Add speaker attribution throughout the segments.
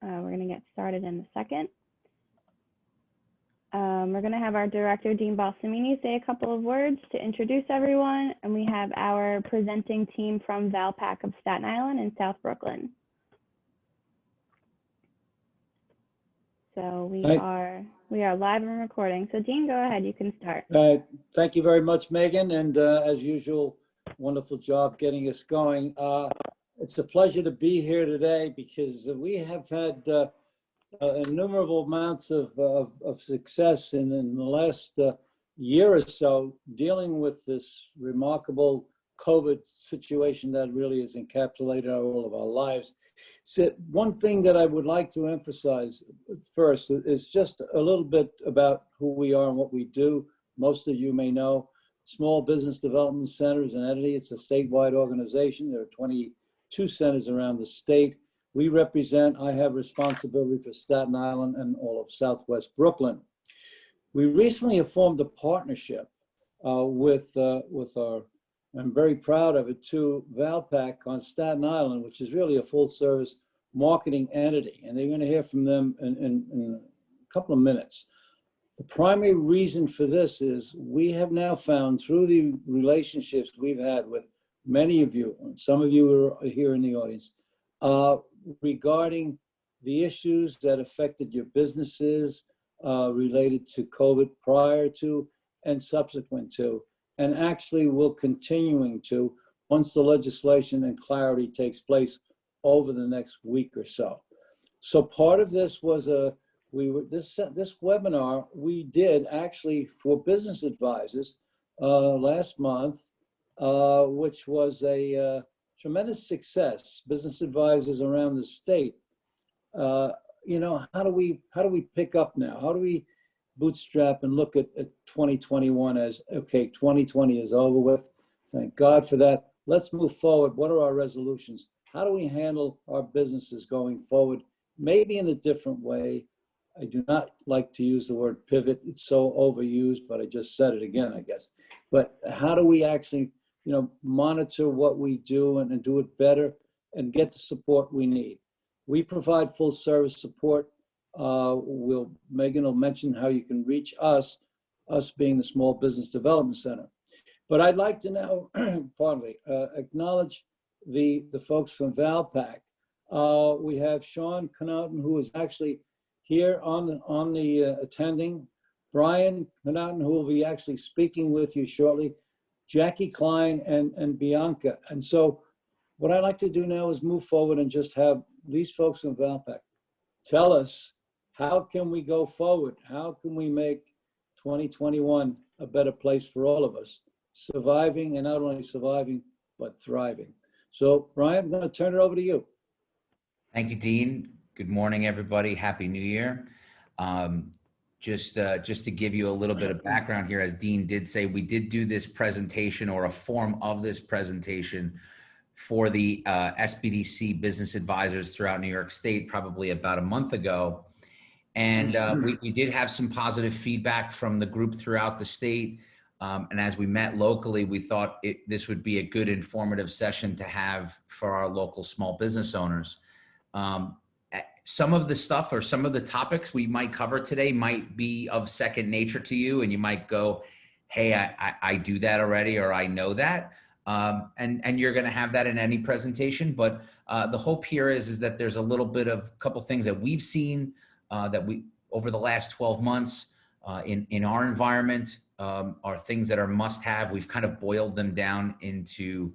Speaker 1: We're going to get started in a second. We're going to have our director, Dean Balsamini, say a couple of words to introduce everyone, and we have our presenting team from Valpak of Staten Island and South Brooklyn. So we are live and recording. So Dean, go ahead, you can start.
Speaker 2: Thank you very much, Megan, and as usual, wonderful job getting us going. It's a pleasure to be here today because we have had innumerable amounts of success in the last year or so dealing with this remarkable COVID situation that really has encapsulated all of our lives. So one thing that I would like to emphasize first is just a little bit about who we are and what we do. Most of you may know Small Business Development Center is an entity. It's a statewide organization. There are 22 centers around the state. We represent, I have responsibility for Staten Island and all of Southwest Brooklyn. We recently have formed a partnership with our, I'm very proud of it too, Valpak on Staten Island, which is really a full service marketing entity. And they're going to hear from them in a couple of minutes. The primary reason for this is we have now found through the relationships we've had with many of you, and some of you are here in the audience, regarding the issues that affected your businesses related to COVID prior to and subsequent to, and actually will continuing to once the legislation and clarity takes place over the next week or so. So part of this was this webinar we did actually for business advisors last month, which was a tremendous success. Business advisors around the state. You know, how do we pick up now? How do we bootstrap and look at 2021 as, okay, 2020 is over with. Thank God for that. Let's move forward. What are our resolutions? How do we handle our businesses going forward? Maybe in a different way. I do not like to use the word pivot. It's so overused, but I just said it again, I guess. But how do we actually, you know, monitor what we do and do it better and get the support we need? We provide full service support. Megan will mention how you can reach us being the Small Business Development Center. But I'd like to now, pardon me, acknowledge the folks from Valpak. We have Sean Connaughton, who is actually here on the attending. Brian Connaughton, who will be actually speaking with you shortly. Jackie Klein and Bianca. And so what I'd like to do now is move forward and just have these folks from Valpak tell us, how can we go forward? How can we make 2021 a better place for all of us? Surviving, and not only surviving, but thriving. So, Brian, I'm going to turn it over to you.
Speaker 3: Thank you, Dean. Good morning, everybody. Happy New Year. Just to give you a little bit of background here, as Dean did say, we did do this presentation or a form of this presentation for the SBDC business advisors throughout New York State, probably about a month ago. And we did have some positive feedback from the group throughout the state. And as we met locally, we thought this would be a good informative session to have for our local small business owners. Some of the stuff or some of the topics we might cover today might be of second nature to you. And you might go, hey, I do that already, or I know that. And you're going to have that in any presentation. But the hope here is that there's a little bit of couple things that we've seen that we over the last 12 months in our environment are things that are must have. We've kind of boiled them down into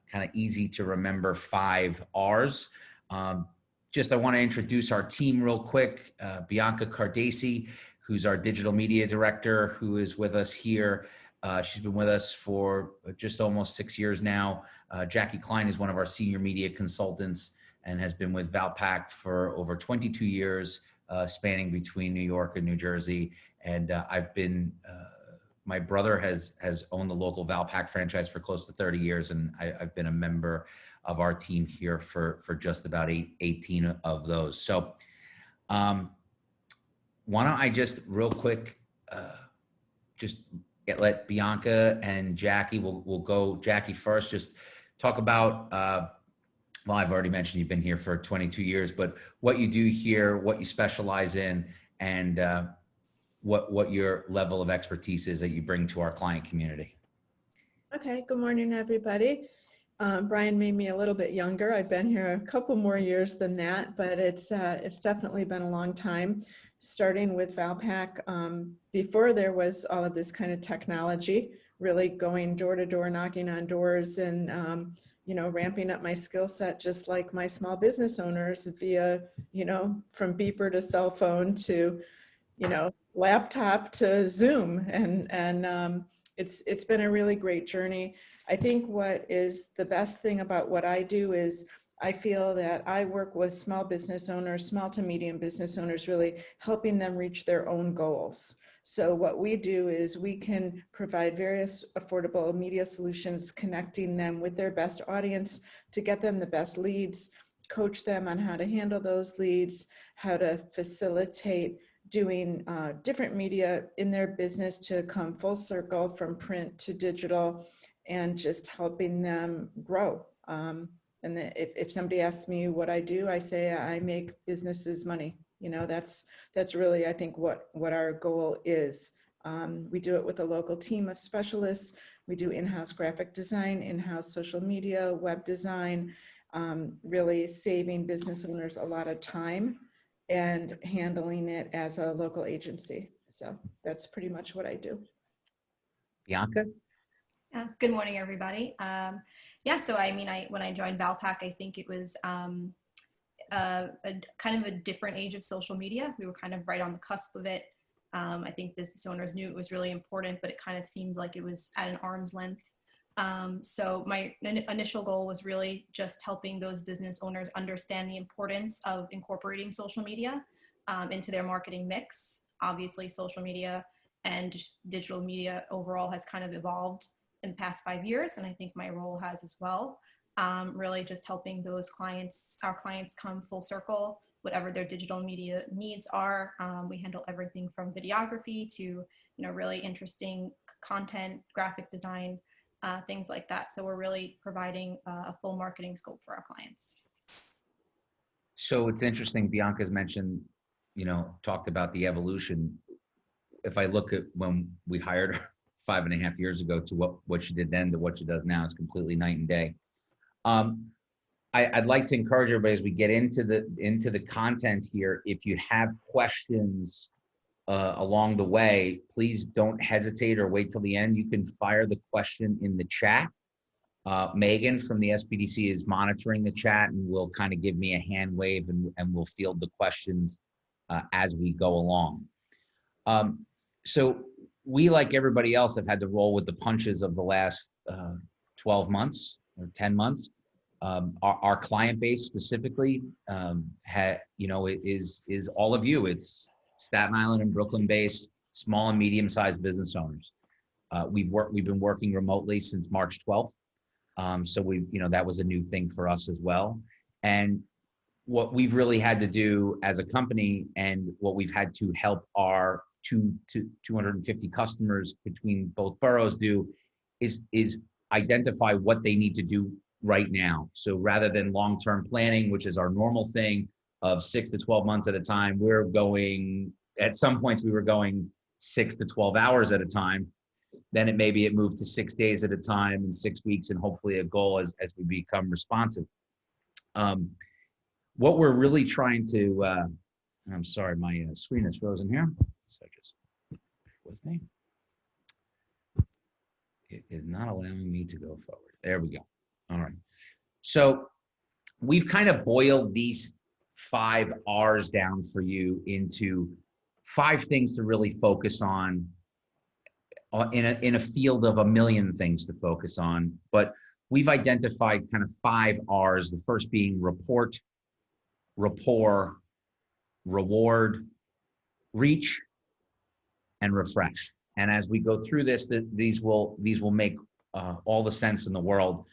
Speaker 3: kind of easy to remember 5 R's. I want to introduce our team real quick. Bianca Cardesi, who's our digital media director, who is with us here. She's been with us for just almost 6 years now. Jackie Klein is one of our senior media consultants and has been with Valpak for over 22 years, spanning between New York and New Jersey. And I've been, my brother has owned the local Valpak franchise for close to 30 years, and I've been a member of our team here for just about 18 of those. So why don't I just real quick, let Bianca and Jackie, we'll go Jackie first, just talk about Well, I've already mentioned you've been here for 22 years, but what you do here, what you specialize in, and what your level of expertise is that you bring to our client community.
Speaker 4: Okay, good morning, everybody. Brian made me a little bit younger. I've been here a couple more years than that, but it's definitely been a long time. Starting with Valpak, before there was all of this kind of technology, really going door to door, knocking on doors, and you know, ramping up my skill set, just like my small business owners via, you know, from beeper to cell phone to, you know, laptop to Zoom, and it's been a really great journey. I think what is the best thing about what I do is I feel that I work with small business owners, small to medium business owners, really helping them reach their own goals. So what we do is we can provide various affordable media solutions, connecting them with their best audience to get them the best leads, coach them on how to handle those leads, how to facilitate doing different media in their business to come full circle from print to digital, and just helping them grow. And if somebody asks me what I do, I say I make businesses money. You know, that's really, I think, what our goal is. We do it with a local team of specialists. We do in-house graphic design, in-house social media, web design, really saving business owners a lot of time and handling it as a local agency. So that's pretty much what I do.
Speaker 3: Bianca?
Speaker 5: Good morning, everybody. Yeah, so I mean, when I joined Valpak, I think it was a kind of a different age of social media. We were kind of right on the cusp of it. I think business owners knew it was really important, but it kind of seemed like it was at an arm's length. So my initial goal was really just helping those business owners understand the importance of incorporating social media into their marketing mix. Obviously, social media and just digital media overall has kind of evolved in the past 5 years, and I think my role has as well. Really just helping those clients, our clients, come full circle, whatever their digital media needs are. We handle everything from videography to, you know, really interesting content, graphic design, things like that. So we're really providing a full marketing scope for our clients.
Speaker 3: So it's interesting, Bianca's mentioned, you know, talked about the evolution. If I look at when we hired her 5.5 years ago to what she did then to what she does now, it's completely night and day. I'd like to encourage everybody as we get into the content here, if you have questions along the way, please don't hesitate or wait till the end. You can fire the question in the chat. Megan from the SBDC is monitoring the chat and will kind of give me a hand wave, and we'll field the questions as we go along. So we, like everybody else, have had to roll with the punches of the last 12 months or 10 months. Our client base specifically, is all of you. It's Staten Island and Brooklyn-based small and medium-sized business owners. We've been working remotely since March 12th. So that was a new thing for us as well. And what we've really had to do as a company, and what we've had to help our 250 customers between both boroughs do, is identify what they need to do right now. So rather than long-term planning, which is our normal thing of 6 to 12 months at a time, we're going, at some points we were going 6 to 12 hours at a time. Then it moved to 6 days at a time and 6 weeks, and hopefully a goal as we become responsive. What we're really trying to, I'm sorry, my screen is frozen here. So just with me. It is not allowing me to go forward. There we go. All right. So we've kind of boiled these 5 R's down for you into 5 things to really focus on in a field of a million things to focus on. But we've identified kind of 5 R's, the first being report, rapport, reward, reach, and refresh. And as we go through this, these will make all the sense in the world.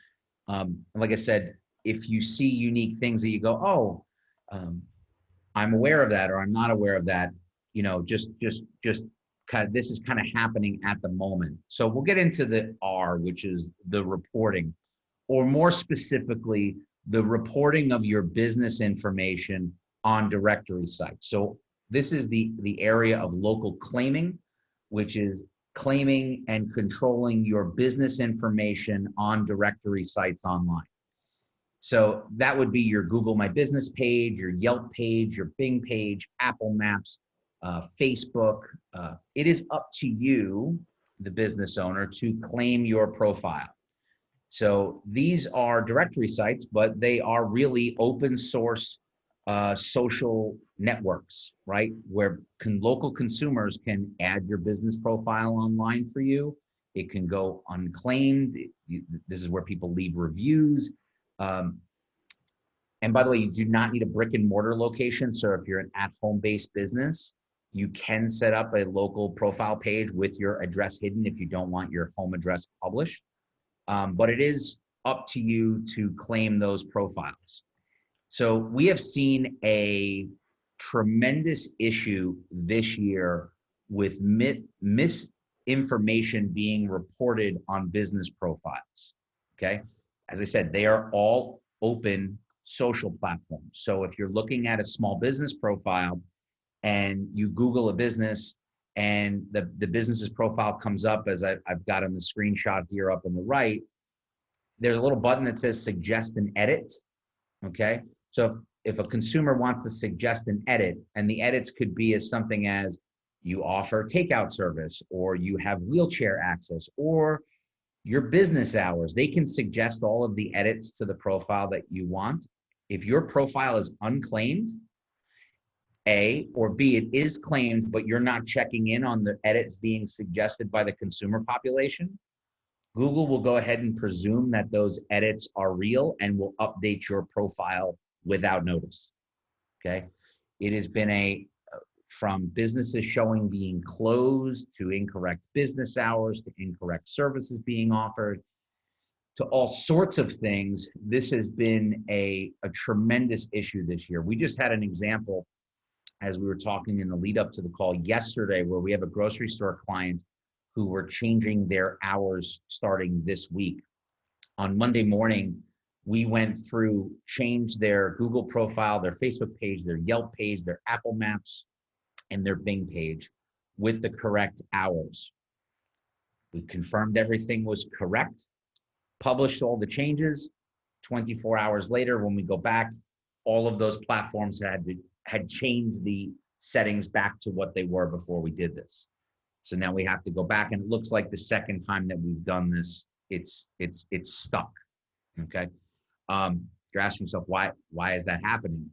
Speaker 3: Like I said, if you see unique things that you go, oh, I'm aware of that, or I'm not aware of that, just kind of, this is kind of happening at the moment. So we'll get into the R, which is the reporting, or more specifically, the reporting of your business information on directory sites. So this is the area of local claiming, which is claiming and controlling your business information on directory sites online. So that would be your Google My Business page, your Yelp page, your Bing page, Apple Maps, Facebook. It is up to you, the business owner, to claim your profile. So these are directory sites, but they are really open source social networks, right? Where local consumers can add your business profile online for you. It can go unclaimed. This is where people leave reviews. And by the way, you do not need a brick and mortar location. So if you're an at-home based business, you can set up a local profile page with your address hidden if you don't want your home address published. But it is up to you to claim those profiles. So we have seen a tremendous issue this year with misinformation being reported on business profiles, okay? As I said, they are all open social platforms. So if you're looking at a small business profile and you Google a business and the business's profile comes up, as I've got on the screenshot here up on the right, there's a little button that says suggest and edit, okay? So if a consumer wants to suggest an edit, and the edits could be as something as you offer takeout service, or you have wheelchair access, or your business hours, they can suggest all of the edits to the profile that you want. If your profile is unclaimed, A, or B, it is claimed, but you're not checking in on the edits being suggested by the consumer population, Google will go ahead and presume that those edits are real and will update your profile without notice, okay? It has been from businesses showing being closed, to incorrect business hours, to incorrect services being offered, to all sorts of things. This has been a tremendous issue this year. We just had an example as we were talking in the lead up to the call yesterday, where we have a grocery store client who were changing their hours starting this week. On Monday morning, we went through, changed their Google profile, their Facebook page, their Yelp page, their Apple Maps, and their Bing page with the correct hours. We confirmed everything was correct, published all the changes. 24 hours later, when we go back, all of those platforms had changed the settings back to what they were before we did this. So now we have to go back, and it looks like the second time that we've done this, it's stuck, okay? You're asking yourself, why is that happening?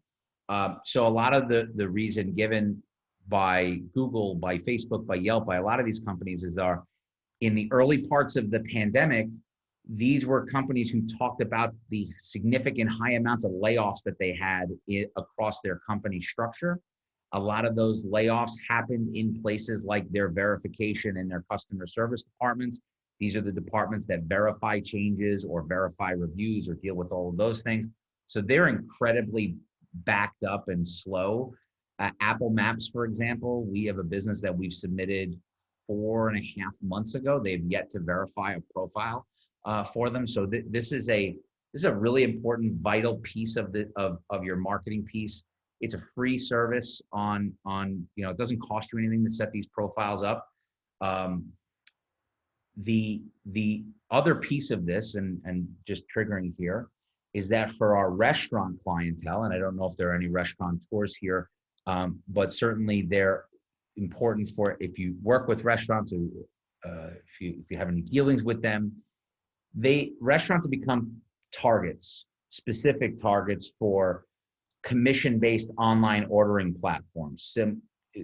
Speaker 3: So a lot of the reason given by Google, by Facebook, by Yelp, by a lot of these companies is in the early parts of the pandemic, these were companies who talked about the significant high amounts of layoffs that they had across their company structure. A lot of those layoffs happened in places like their verification and their customer service departments. These are the departments that verify changes or verify reviews or deal with all of those things. So they're incredibly backed up and slow. Apple Maps, for example, we have a business that we've submitted 4.5 months ago. They've yet to verify a profile for them. So this is a really important, vital piece of your marketing piece. It's a free service on it doesn't cost you anything to set these profiles up. The other piece of this, and just triggering here, is that for our restaurant clientele, and I don't know if there are any restaurateurs here, but certainly they're important for if you work with restaurants, or if you have any dealings with them, restaurants have become targets, specific targets for commission-based online ordering platforms.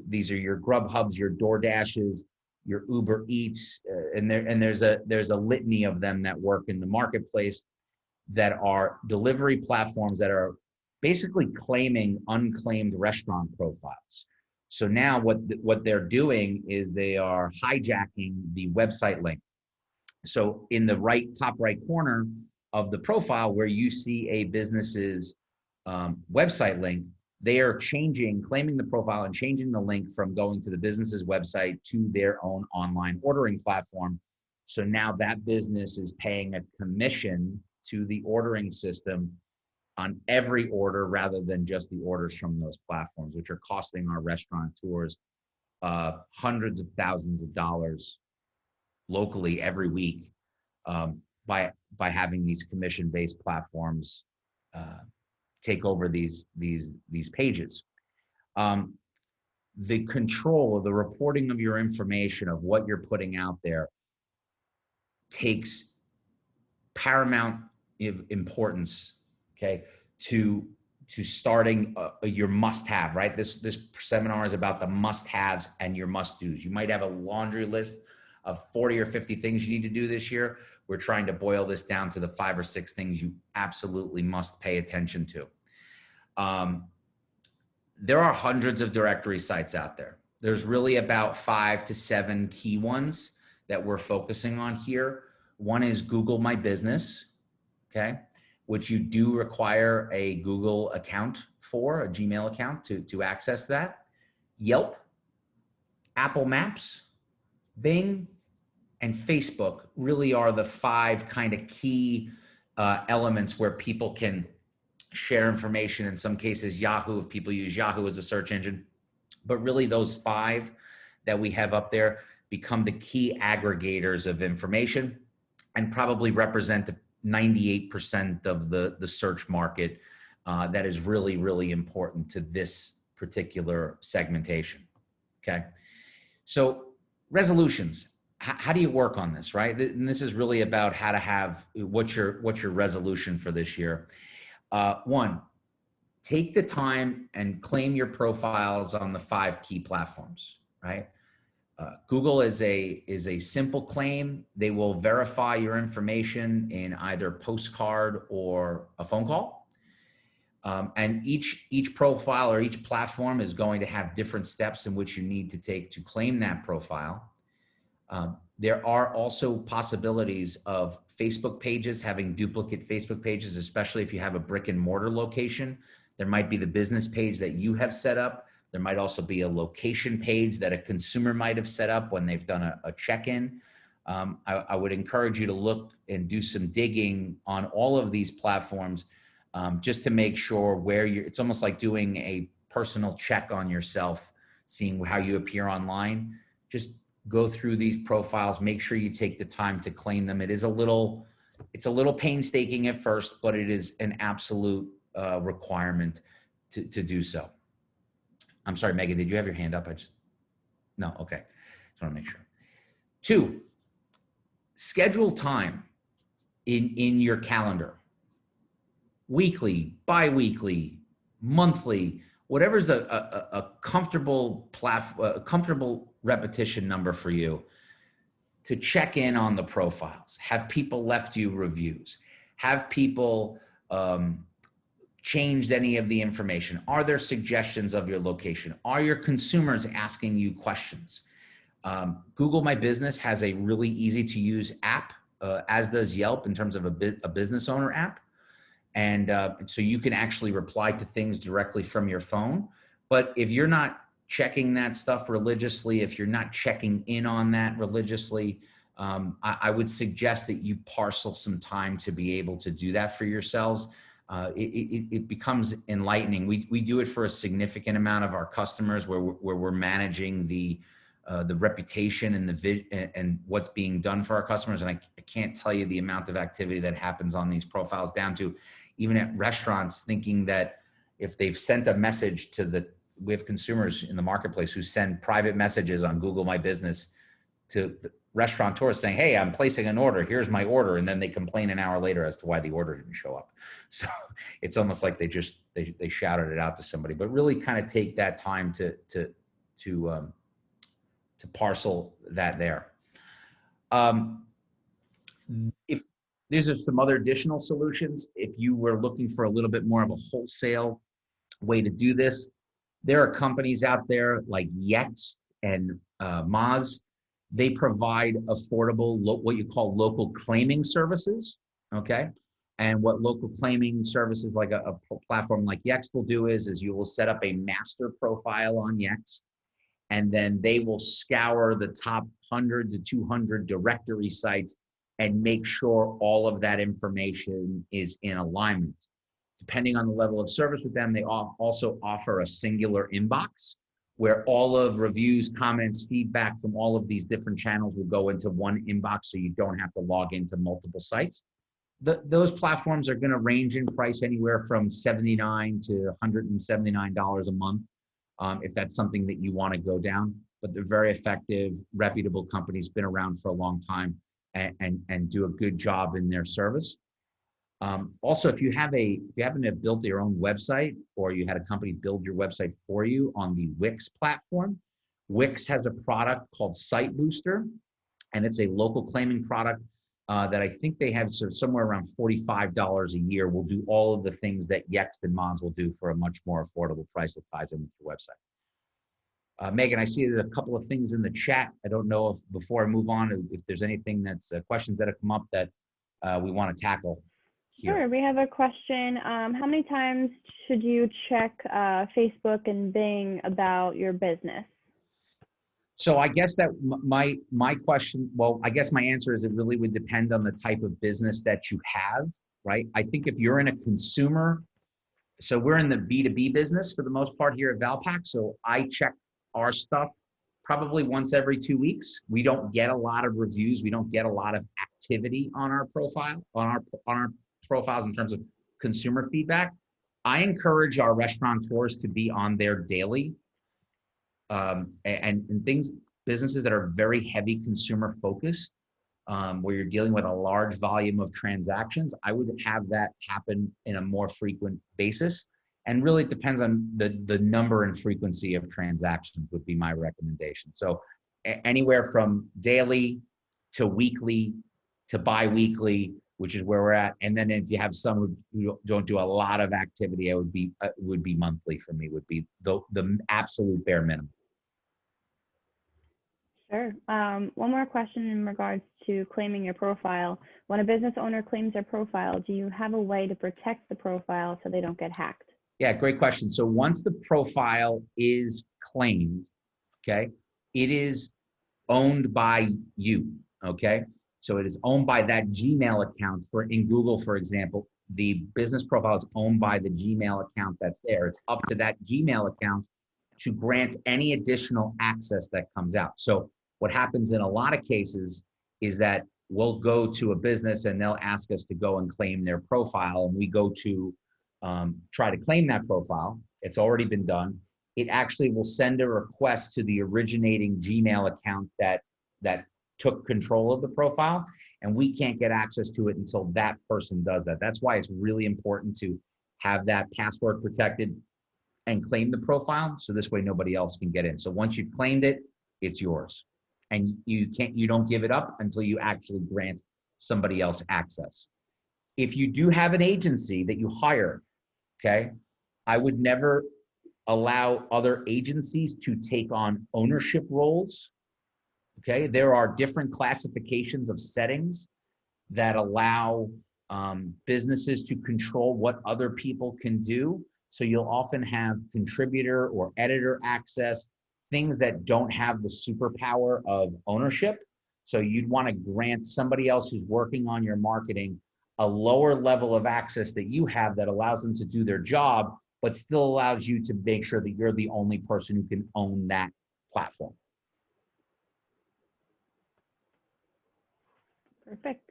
Speaker 3: These are your Grubhubs, your DoorDashes, your Uber Eats, and there's a litany of them that work in the marketplace that are delivery platforms that are basically claiming unclaimed restaurant profiles. So now what they're doing is they are hijacking the website link. So in the top right corner of the profile where you see a business's website link, they are claiming the profile and changing the link from going to the business's website to their own online ordering platform. So now that business is paying a commission to the ordering system on every order rather than just the orders from those platforms, which are costing our restaurateurs hundreds of thousands of dollars locally every week by having these commission-based platforms take over these pages. The control of the reporting of your information, of what you're putting out there, takes paramount importance, okay, to starting your must-have, right? This seminar is about the must-haves and your must-dos. You might have a laundry list of 40 or 50 things you need to do this year. We're trying to boil this down to the 5 or 6 things you absolutely must pay attention to. There are hundreds of directory sites out there. There's really about 5 to 7 key ones that we're focusing on here. One is Google My Business, okay, which you do require a Google account for, a Gmail account to access that. Yelp, Apple Maps, Bing, and Facebook really are the 5 kind of key elements where people can share information. In some cases, Yahoo, if people use Yahoo as a search engine. But really those 5 that we have up there become the key aggregators of information and probably represent 98% of the search market that is really, really important to this particular segmentation, okay? So resolutions, how do you work on this, right? And this is really about how to have, what's your resolution for this year. 1, take the time and claim your profiles on the 5 key platforms, right? Google is a simple claim. They will verify your information in either postcard or a phone call. And each profile or each platform is going to have different steps in which you need to take to claim that profile. There are also possibilities of Facebook pages having duplicate Facebook pages, especially if you have a brick and mortar location. There might be the business page that you have set up. There might also be a location page that a consumer might have set up when they've done a check-in. I would encourage you to look and do some digging on all of these platforms just to make sure where it's almost like doing a personal check on yourself, seeing how you appear online. Just go through these profiles, make sure you take the time to claim them. It's a little painstaking at first, but it is an absolute requirement to do so. I'm sorry, Megan, did you have your hand up? No, okay. Just want to make sure. 2, schedule time in your calendar. Weekly, bi-weekly, monthly, whatever's a comfortable repetition number for you to check in on the profiles. Have people left you reviews? Have people changed any of the information? Are there suggestions of your location? Are your consumers asking you questions? Google My Business has a really easy to use app, as does Yelp in terms of a business owner app. And so you can actually reply to things directly from your phone. But if you're not checking that stuff religiously, if you're not checking in on that religiously, I would suggest that you parcel some time to be able to do that for yourselves. It becomes enlightening. We do it for a significant amount of our customers where we're managing the reputation and what's being done for our customers. And I can't tell you the amount of activity that happens on these profiles, down to even at restaurants thinking that if they've sent a message we have consumers in the marketplace who send private messages on Google My Business to restaurateurs saying, hey, I'm placing an order, here's my order. And then they complain an hour later as to why the order didn't show up. So it's almost like they shouted it out to somebody, but really kind of take that time to parcel that there. If these are some other additional solutions, if you were looking for a little bit more of a wholesale way to do this, there are companies out there like Yext and Moz. They provide affordable, what you call local claiming services, okay? And what local claiming services like a platform like Yext will do is you will set up a master profile on Yext, and then they will scour the top 100 to 200 directory sites and make sure all of that information is in alignment. Depending on the level of service with them, they also offer a singular inbox where all of reviews, comments, feedback from all of these different channels will go into one inbox so you don't have to log into multiple sites. Those platforms are going to range in price anywhere from $79 to $179 a month, if that's something that you want to go down. But they're very effective, reputable companies, been around for a long time, and do a good job in their service. Also, if you happen to have built your own website, or you had a company build your website for you on the Wix platform, Wix has a product called Site Booster, and it's a local claiming product that I think they have somewhere around $45 a year. Will do all of the things that Yext and Mons will do for a much more affordable price that ties in with your website. Megan, I see there's a couple of things in the chat. I don't know if, before I move on, if there's anything that's questions that have come up that we want to tackle.
Speaker 1: Sure, we have a question. How many times should you check Facebook and Bing about your business?
Speaker 3: So I guess that my question, well, I guess my answer is it really would depend on the type of business that you have, right? I think if you're in a consumer, so we're in the B2B business for the most part here at Valpak, so I check our stuff probably once every 2 weeks. We don't get a lot of reviews. We don't get a lot of activity on our profile, on our profiles in terms of consumer feedback. I encourage our restaurateurs to be on there daily, and businesses that are very heavy consumer focused, where you're dealing with a large volume of transactions. I would have that happen in a more frequent basis, and really it depends on the number and frequency of transactions would be my recommendation. So anywhere from daily to weekly to bi-weekly, which is where we're at. And then if you have some who don't do a lot of activity, it would be monthly for me, would be the absolute bare minimum.
Speaker 1: Sure. One more question in regards to claiming your profile. When a business owner claims their profile, do you have a way to protect the profile so they don't get hacked?
Speaker 3: Yeah, great question. So once the profile is claimed, okay, it is owned by you, okay? So it is owned by that Gmail account. In Google, for example, the business profile is owned by the Gmail account that's there. It's up to that Gmail account to grant any additional access that comes out. So what happens in a lot of cases is that we'll go to a business and they'll ask us to go and claim their profile, and we go to try to claim that profile. It's already been done. It actually will send a request to the originating Gmail account that took control of the profile, and we can't get access to it until that person does that. That's why it's really important to have that password protected and claim the profile, so this way nobody else can get in. So once you've claimed it, it's yours, and you don't give it up until you actually grant somebody else access. If you do have an agency that you hire, okay, I would never allow other agencies to take on ownership roles. Okay, there are different classifications of settings that allow businesses to control what other people can do. So you'll often have contributor or editor access, things that don't have the superpower of ownership. So you'd want to grant somebody else who's working on your marketing a lower level of access that you have that allows them to do their job, but still allows you to make sure that you're the only person who can own that platform.
Speaker 1: Perfect.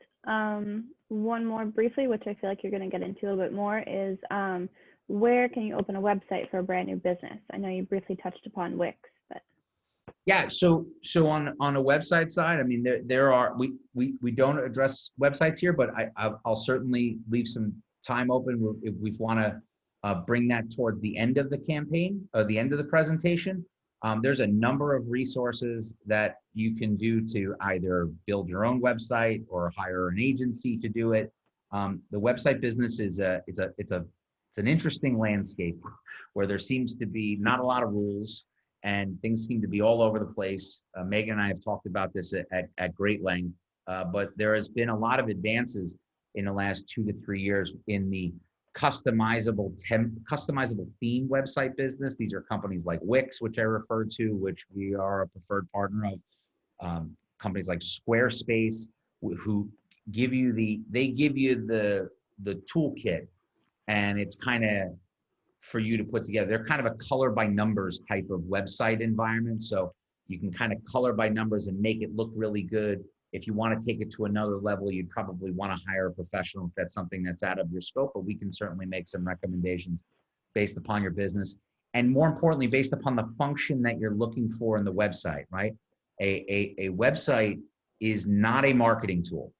Speaker 1: One more briefly, which I feel like you're going to get into a little bit more, is where can you open a website for a brand new business? I know you briefly touched upon Wix, but
Speaker 3: yeah. So on a website side, I mean, there are we don't address websites here, but I'll certainly leave some time open if we want to bring that toward the end of the campaign or the end of the presentation. There's a number of resources that you can do to either build your own website or hire an agency to do it. The website business is it's an interesting landscape where there seems to be not a lot of rules and things seem to be all over the place. Megan and I have talked about this at great length, but there has been a lot of advances in the last 2 to 3 years in the customizable theme website business. These are companies like Wix, which I referred to, which we are a preferred partner of. Companies like Squarespace, who give you the toolkit and it's kind of for you to put together. They're kind of a color by numbers type of website environment. So you can kind of color by numbers and make it look really good. If you want to take it to another level, you'd probably want to hire a professional if that's something that's out of your scope, but we can certainly make some recommendations based upon your business. And more importantly, based upon the function that you're looking for in the website, right? A website is not a marketing tool.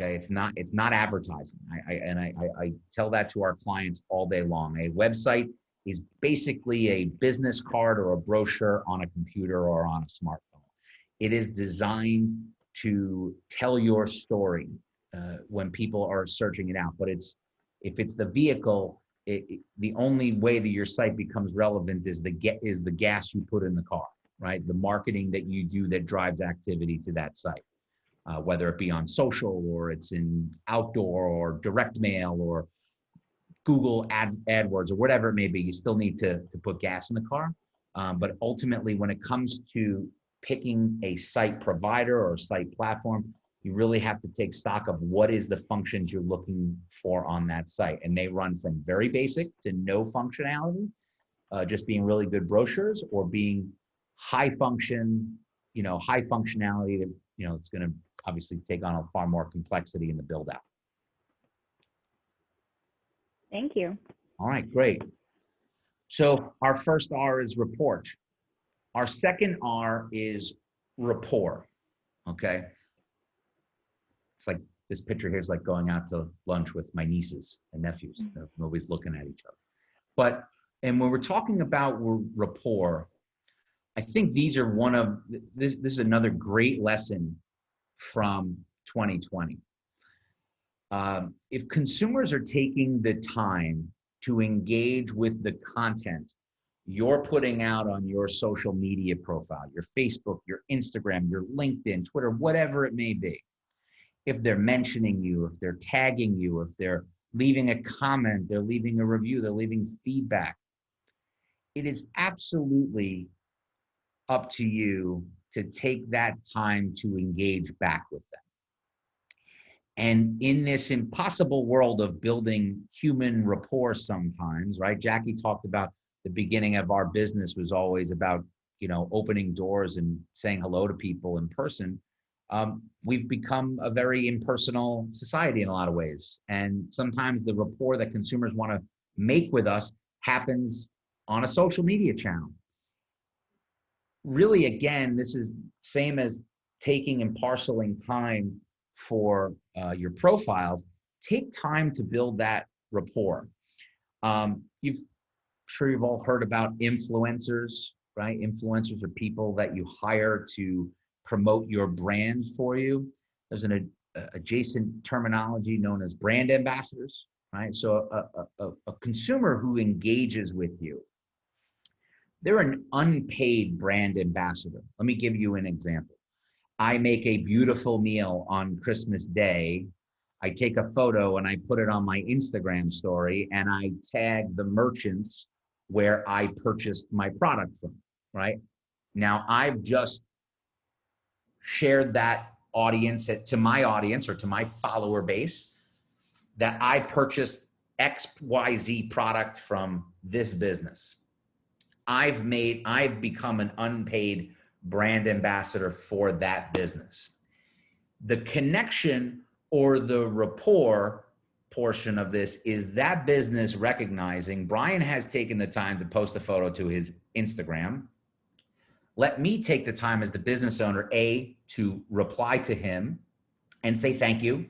Speaker 3: Okay, it's not advertising. I tell that to our clients all day long. A website is basically a business card or a brochure on a computer or on a smartphone. It is designed to tell your story when people are searching it out. But if it's the vehicle, the only way that your site becomes relevant is the gas you put in the car, right? The marketing that you do that drives activity to that site. Whether it be on social or it's in outdoor or direct mail or Google AdWords or whatever it may be, you still need to put gas in the car. But ultimately, when it comes to picking a site provider or site platform, you really have to take stock of what is the functions you're looking for on that site. And they run from very basic to no functionality, just being really good brochures, or being high function, high functionality that, it's going to obviously take on a far more complexity in the build out.
Speaker 1: Thank you.
Speaker 3: All right, great. So our first R is report. Our second R is rapport, okay? It's like this picture here is like going out to lunch with my nieces and nephews. They're always looking at each other. And when we're talking about rapport, I think these are this is another great lesson from 2020. If consumers are taking the time to engage with the content you're putting out on your social media profile, your Facebook, your Instagram, your LinkedIn, Twitter, whatever it may be, if they're mentioning you, if they're tagging you, if they're leaving a comment, they're leaving a review, they're leaving feedback, it is absolutely up to you to take that time to engage back with them. And in this impossible world of building human rapport sometimes, right? Jackie talked about the beginning of our business was always about, opening doors and saying hello to people in person. We've become a very impersonal society in a lot of ways. And sometimes the rapport that consumers want to make with us happens on a social media channel. Really, again, this is same as taking and parceling time for your profiles. Take time to build that rapport. You've all heard about influencers, right? Influencers are people that you hire to promote your brand for you. There's an adjacent terminology known as brand ambassadors, right? So a consumer who engages with you, they're an unpaid brand ambassador. Let me give you an example. I make a beautiful meal on Christmas Day. I take a photo and I put it on my Instagram story and I tag the merchants where I purchased my product from, right? Now I've just shared that audience to my audience or to my follower base that I purchased XYZ product from this business. I've become an unpaid brand ambassador for that business. The connection or the rapport portion of this is that business recognizing Brian has taken the time to post a photo to his Instagram. Let me take the time as the business owner, A, to reply to him and say thank you.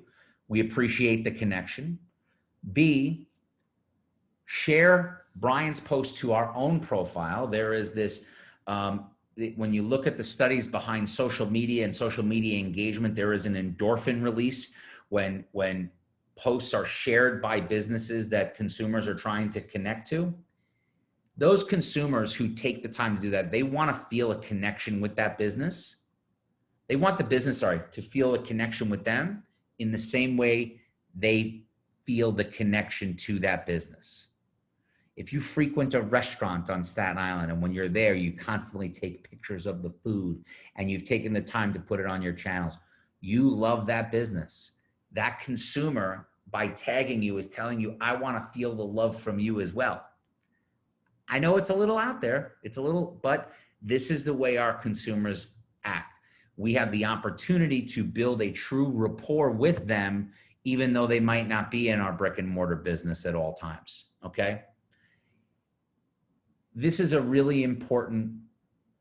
Speaker 3: We appreciate the connection. B, share Brian's post to our own profile. There is this, when you look at the studies behind social media and social media engagement, there is an endorphin release when posts are shared by businesses that consumers are trying to connect to. Those consumers who take the time to do that, they want to feel a connection with that business. They want the business, to feel a connection with them in the same way they feel the connection to that business. If you frequent a restaurant on Staten Island and when you're there, you constantly take pictures of the food and you've taken the time to put it on your channels, you love that business. That consumer by tagging you is telling you, I want to feel the love from you as well. I know it's a little out there, but this is the way our consumers act. We have the opportunity to build a true rapport with them, even though they might not be in our brick and mortar business at all times, okay? This is a really important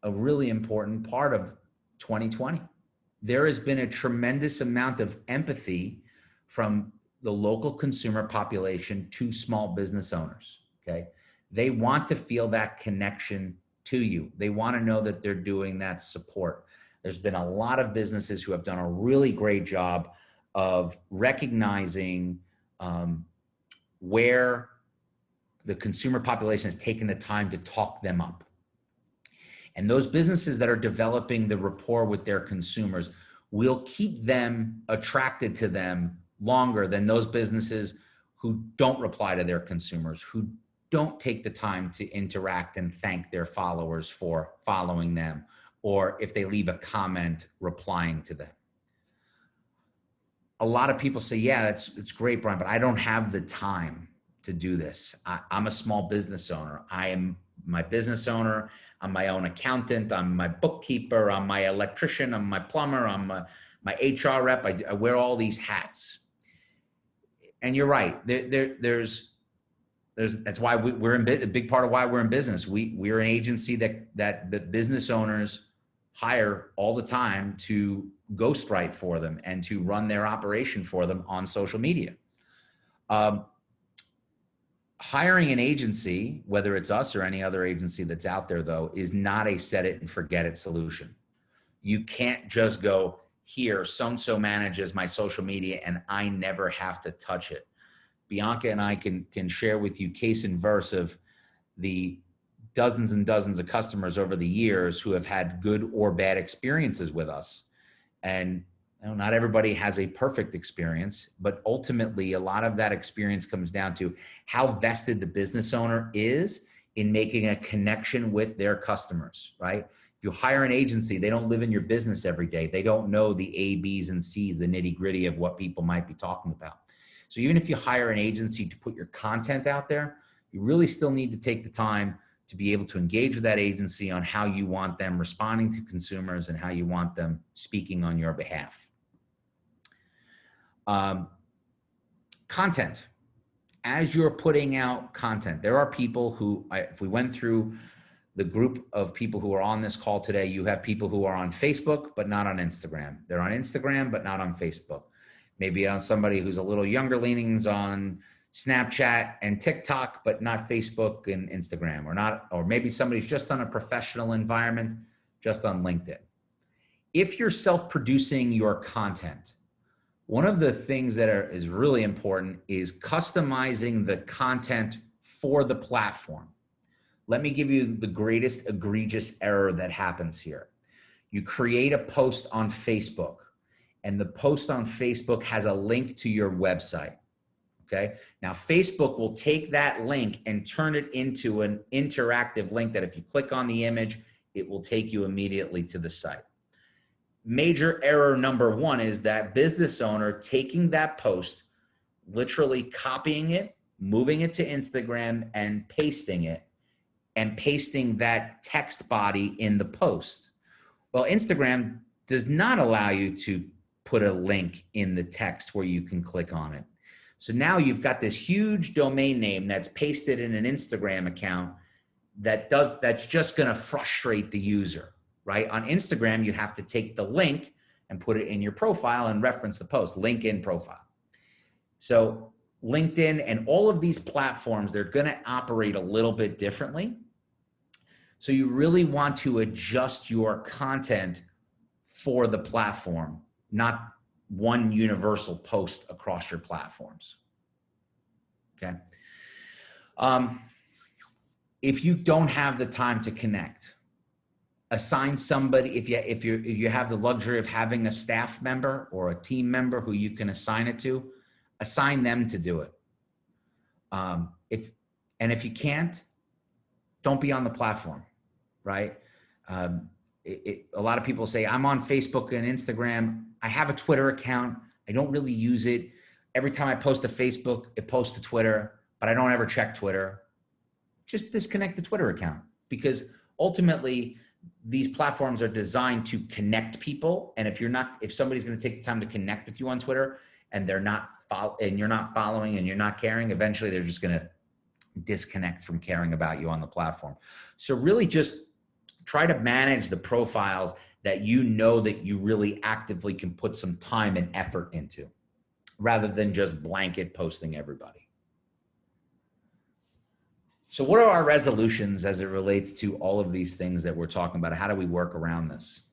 Speaker 3: part of 2020. There has been a tremendous amount of empathy from the local consumer population to small business owners, okay? They want to feel that connection to you. They want to know that they're doing that support. There's been a lot of businesses who have done a really great job of recognizing where the consumer population has taken the time to talk them up. And those businesses that are developing the rapport with their consumers will keep them attracted to them longer than those businesses who don't reply to their consumers, who don't take the time to interact and thank their followers for following them, or if they leave a comment, replying to them. A lot of people say, yeah, it's great, Brian, but I don't have the time to do this. I'm a small business owner. I am my business owner. I'm my own accountant. I'm my bookkeeper. I'm my electrician. I'm my plumber. I'm my HR rep. I wear all these hats. And you're right. That's why we're a big part of why we're in business. We're an agency that the business owners hire all the time to ghostwrite for them and to run their operation for them on social media. Hiring an agency, whether it's us or any other agency that's out there, though, is not a set it and forget it solution. You can't just go, here, so-and-so manages my social media and I never have to touch it. Bianca and I can share with you case and verse of the dozens and dozens of customers over the years who have had good or bad experiences with us. And not everybody has a perfect experience, but ultimately a lot of that experience comes down to how vested the business owner is in making a connection with their customers, right? If you hire an agency, they don't live in your business every day. They don't know the A, B's, and C's, the nitty gritty of what people might be talking about. So even if you hire an agency to put your content out there, you really still need to take the time to be able to engage with that agency on how you want them responding to consumers and how you want them speaking on your behalf. Content. As you're putting out content, there are people who, if we went through the group of people who are on this call today, you have people who are on Facebook, but not on Instagram. They're on Instagram, but not on Facebook. Maybe on somebody who's a little younger leanings on Snapchat and TikTok, but not Facebook and Instagram, or maybe somebody's just on a professional environment, just on LinkedIn. If you're self-producing your content, one of the things that is really important is customizing the content for the platform. Let me give you the greatest egregious error that happens here. You create a post on Facebook, and the post on Facebook has a link to your website, okay? Now, Facebook will take that link and turn it into an interactive link that if you click on the image, it will take you immediately to the site. Major error number one is that business owner taking that post, literally copying it, moving it to Instagram and pasting it, and pasting that text body in the post. Well, Instagram does not allow you to put a link in the text where you can click on it. So now you've got this huge domain name that's pasted in an Instagram account that's just gonna frustrate the user, right? On Instagram, you have to take the link and put it in your profile and reference the post, link in profile. So LinkedIn and all of these platforms, they're gonna operate a little bit differently. So you really want to adjust your content for the platform, not one universal post across your platforms, okay? If you don't have the time to connect, assign somebody, if you have the luxury of having a staff member or a team member who you can assign it to, assign them to do it. If you can't, don't be on the platform, right? A lot of people say, I'm on Facebook and Instagram. I have a Twitter account. I don't really use it. Every time I post to Facebook, it posts to Twitter, but I don't ever check Twitter. Just disconnect the Twitter account, because ultimately these platforms are designed to connect people. And if somebody's going to take the time to connect with you on Twitter and you're not following and you're not caring, eventually they're just going to disconnect from caring about you on the platform. So really just try to manage the profiles that you know that you really actively can put some time and effort into, rather than just blanket posting everybody. So what are our resolutions as it relates to all of these things that we're talking about? How do we work around this?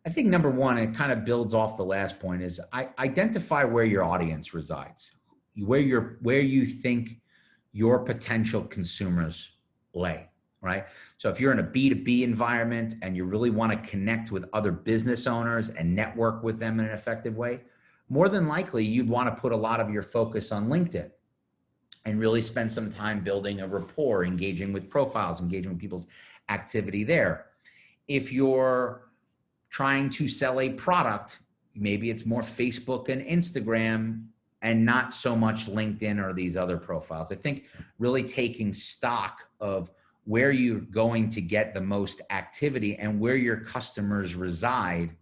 Speaker 3: I think number one, it kind of builds off the last point, is identify where your audience resides, where you think your potential consumers lay, right? So if you're in a B2B environment and you really want to connect with other business owners and network with them in an effective way, more than likely you'd want to put a lot of your focus on LinkedIn and really spend some time building a rapport, engaging with profiles, engaging with people's activity there. If you're trying to sell a product, maybe it's more Facebook and Instagram and not so much LinkedIn or these other profiles. I think really taking stock of where you're going to get the most activity and where your customers reside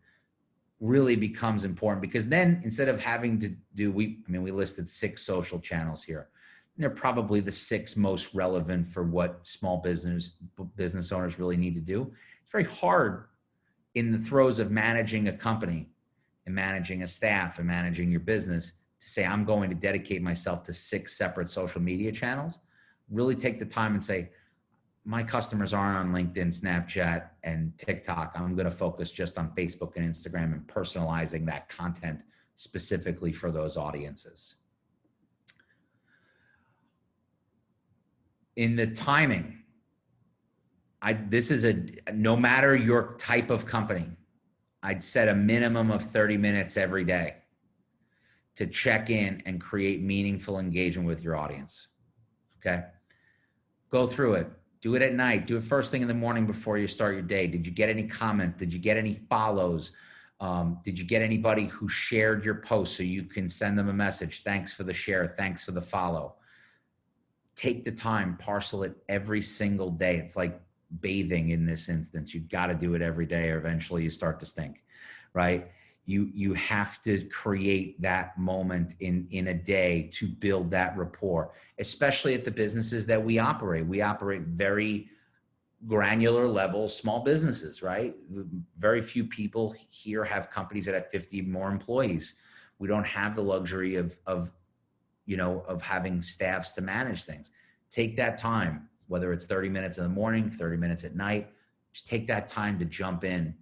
Speaker 3: really becomes important, because then instead of having to do, we listed 6 social channels here. They're probably the 6 most relevant for what small business owners really need to do. It's very hard in the throes of managing a company and managing a staff and managing your business to say, I'm going to dedicate myself to 6 separate social media channels. Really take the time and say, my customers aren't on LinkedIn, Snapchat, and TikTok. I'm going to focus just on Facebook and Instagram and personalizing that content specifically for those audiences. In the timing, no matter your type of company, I'd set a minimum of 30 minutes every day to check in and create meaningful engagement with your audience. Okay? Go through it. Do it at night. Do it first thing in the morning before you start your day. Did you get any comments? Did you get any follows? Did you get anybody who shared your post so you can send them a message? Thanks for the share. Thanks for the follow. Take the time, parcel it every single day. It's like bathing in this instance. You've got to do it every day or eventually you start to stink, right? You have to create that moment in a day to build that rapport, especially at the businesses that we operate. We operate very granular level small businesses, right? Very few people here have companies that have 50 more employees. We don't have the luxury of having staffs to manage things. Take that time, whether it's 30 minutes in the morning, 30 minutes at night, just take that time to jump in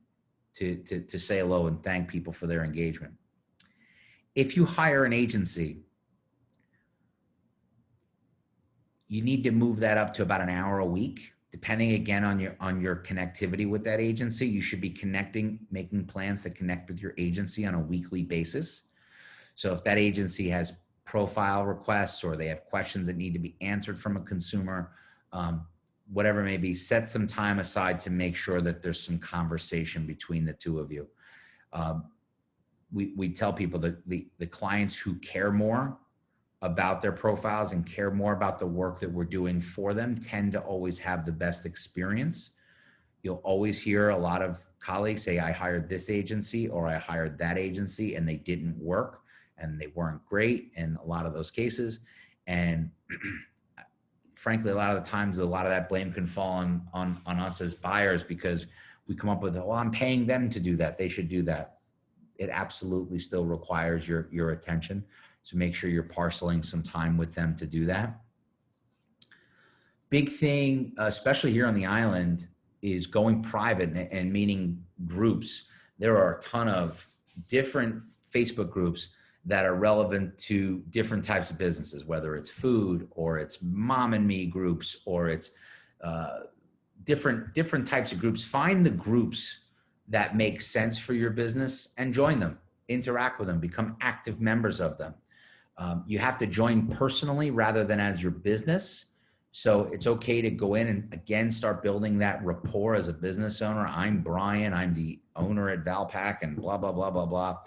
Speaker 3: to say hello and thank people for their engagement. If you hire an agency, you need to move that up to about an hour a week, depending again on your connectivity with that agency. You should be making plans to connect with your agency on a weekly basis. So if that agency has profile requests or they have questions that need to be answered from a consumer, whatever it may be, set some time aside to make sure that there's some conversation between the two of you. We tell people that the clients who care more about their profiles and care more about the work that we're doing for them tend to always have the best experience. You'll always hear a lot of colleagues say, I hired this agency or I hired that agency and they didn't work and they weren't great in a lot of those cases. And frankly, a lot of the times, a lot of that blame can fall on us as buyers, because we come up with, well, I'm paying them to do that, they should do that. It absolutely still requires your attention. So make sure you're parceling some time with them to do that. Big thing, especially here on the island, is going private and meeting groups. There are a ton of different Facebook groups that are relevant to different types of businesses, whether it's food or it's mom and me groups or it's different types of groups. Find the groups that make sense for your business and join them, interact with them, become active members of them. You have to join personally rather than as your business. So it's okay to go in and again, start building that rapport as a business owner. I'm Brian, I'm the owner at Valpak and blah, blah, blah, blah, blah.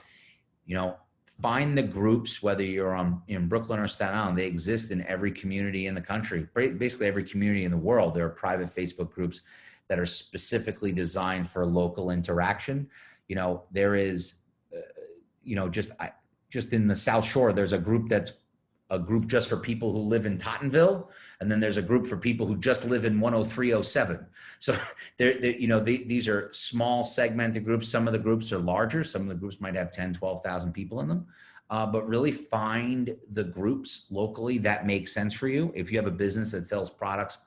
Speaker 3: find the groups, whether you're in Brooklyn or Staten Island, they exist in every community in the country, basically every community in the world. There are private Facebook groups that are specifically designed for local interaction. You know, there is, you know, just in the South Shore, there's a group that's a group just for people who live in Tottenville. And then there's a group for people who just live in 10307. So you know, these are small segmented groups. Some of the groups are larger. Some of the groups might have 10, 12,000 people in them. But really find the groups locally that make sense for you. If you have a business that sells products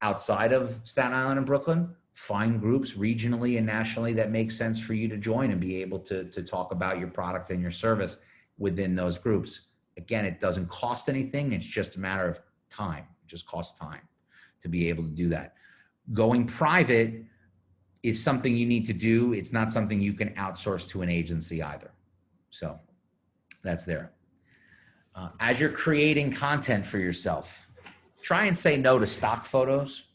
Speaker 3: outside of Staten Island and Brooklyn, find groups regionally and nationally that make sense for you to join and be able to talk about your product and your service within those groups. Again, it doesn't cost anything. It's just a matter of time. It just costs time to be able to do that. Going private is something you need to do. It's not something you can outsource to an agency either. So that's there. As you're creating content for yourself, try and say no to stock photos.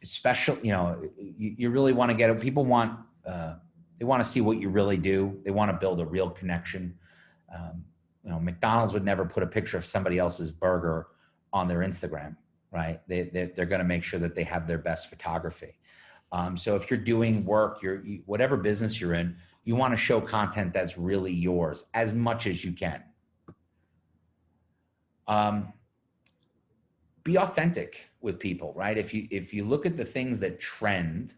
Speaker 3: Especially, you know, you really want to get it. People want, they want to see what you really do. They want to build a real connection. You know, McDonald's would never put a picture of somebody else's burger on their Instagram, right? They're going to make sure that they have their best photography. So if you're doing work, whatever business you're in, you want to show content that's really yours as much as you can. Be authentic with people, right? If you look at the things that trend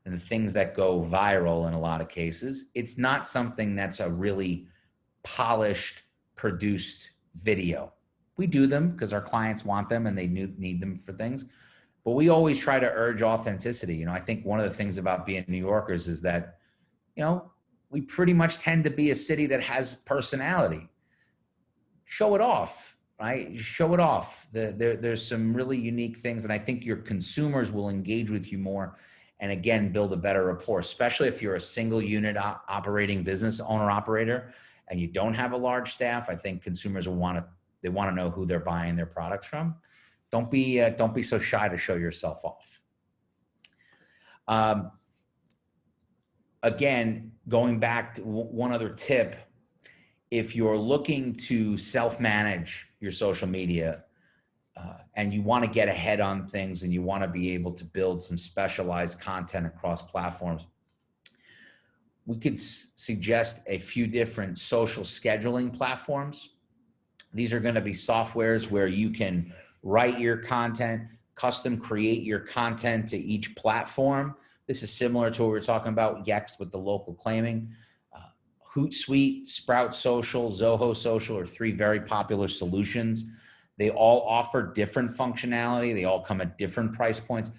Speaker 3: and the things that go viral in a lot of cases, it's not something that's a really polished, produced video. We do them because our clients want them and they need them for things, but we always try to urge authenticity. You know, I think one of the things about being New Yorkers is that, you know, we pretty much tend to be a city that has personality. Show it off, right? Show it off. There's some really unique things, and I think your consumers will engage with you more and again, build a better rapport, especially if you're a single unit operating business owner operator and you don't have a large staff. I think consumers will want to know who they're buying their products from. Don't be so shy to show yourself off. Again, going back to one other tip, if you're looking to self-manage your social media and you want to get ahead on things and you want to be able to build some specialized content across platforms, we could suggest a few different social scheduling platforms. These are going to be softwares where you can write your content, custom create your content to each platform. This is similar to what we were talking about Yext with the local claiming. Hootsuite, Sprout Social, Zoho Social are three very popular solutions. They all offer different functionality. They all come at different price points.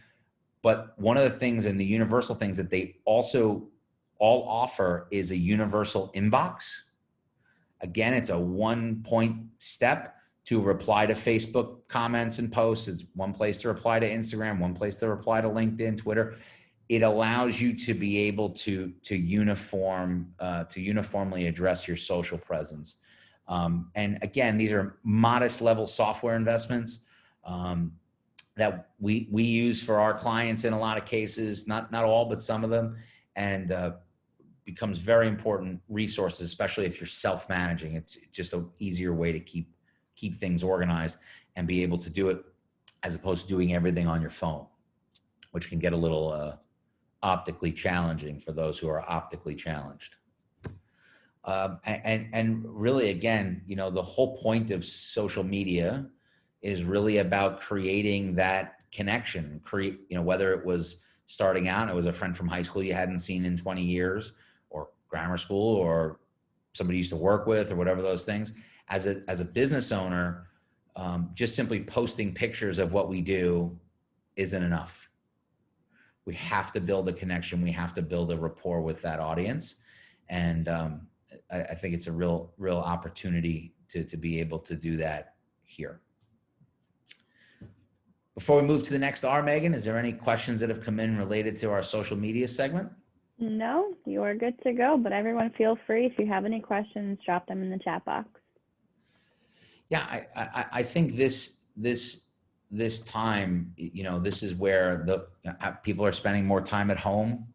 Speaker 3: But one of the things and the universal things that they also all offer is a universal inbox. Again, it's a one-point step to reply to Facebook comments and posts. It's one place to reply to Instagram, one place to reply to LinkedIn, Twitter. It allows you to be able to uniformly address your social presence. And again, these are modest level software investments that we use for our clients in a lot of cases, not all, but some of them, and becomes very important resources, especially if you're self-managing. It's just an easier way to keep things organized and be able to do it as opposed to doing everything on your phone, which can get a little optically challenging for those who are optically challenged. And really, again, you know, the whole point of social media is really about creating that connection. You know, whether it was starting out, it was a friend from high school you hadn't seen in 20 years, or grammar school, or somebody you used to work with, or whatever those things. As a business owner, just simply posting pictures of what we do isn't enough. We have to build a connection. We have to build a rapport with that audience. And I think it's a real opportunity to be able to do that here. Before we move to the next R, Megan, is there any questions that have come in related to our social media segment?
Speaker 1: No, you are good to go, but everyone feel free. If you have any questions, drop them in the chat box. Yeah,
Speaker 3: I think this time, you know, this is where people are spending more time at home,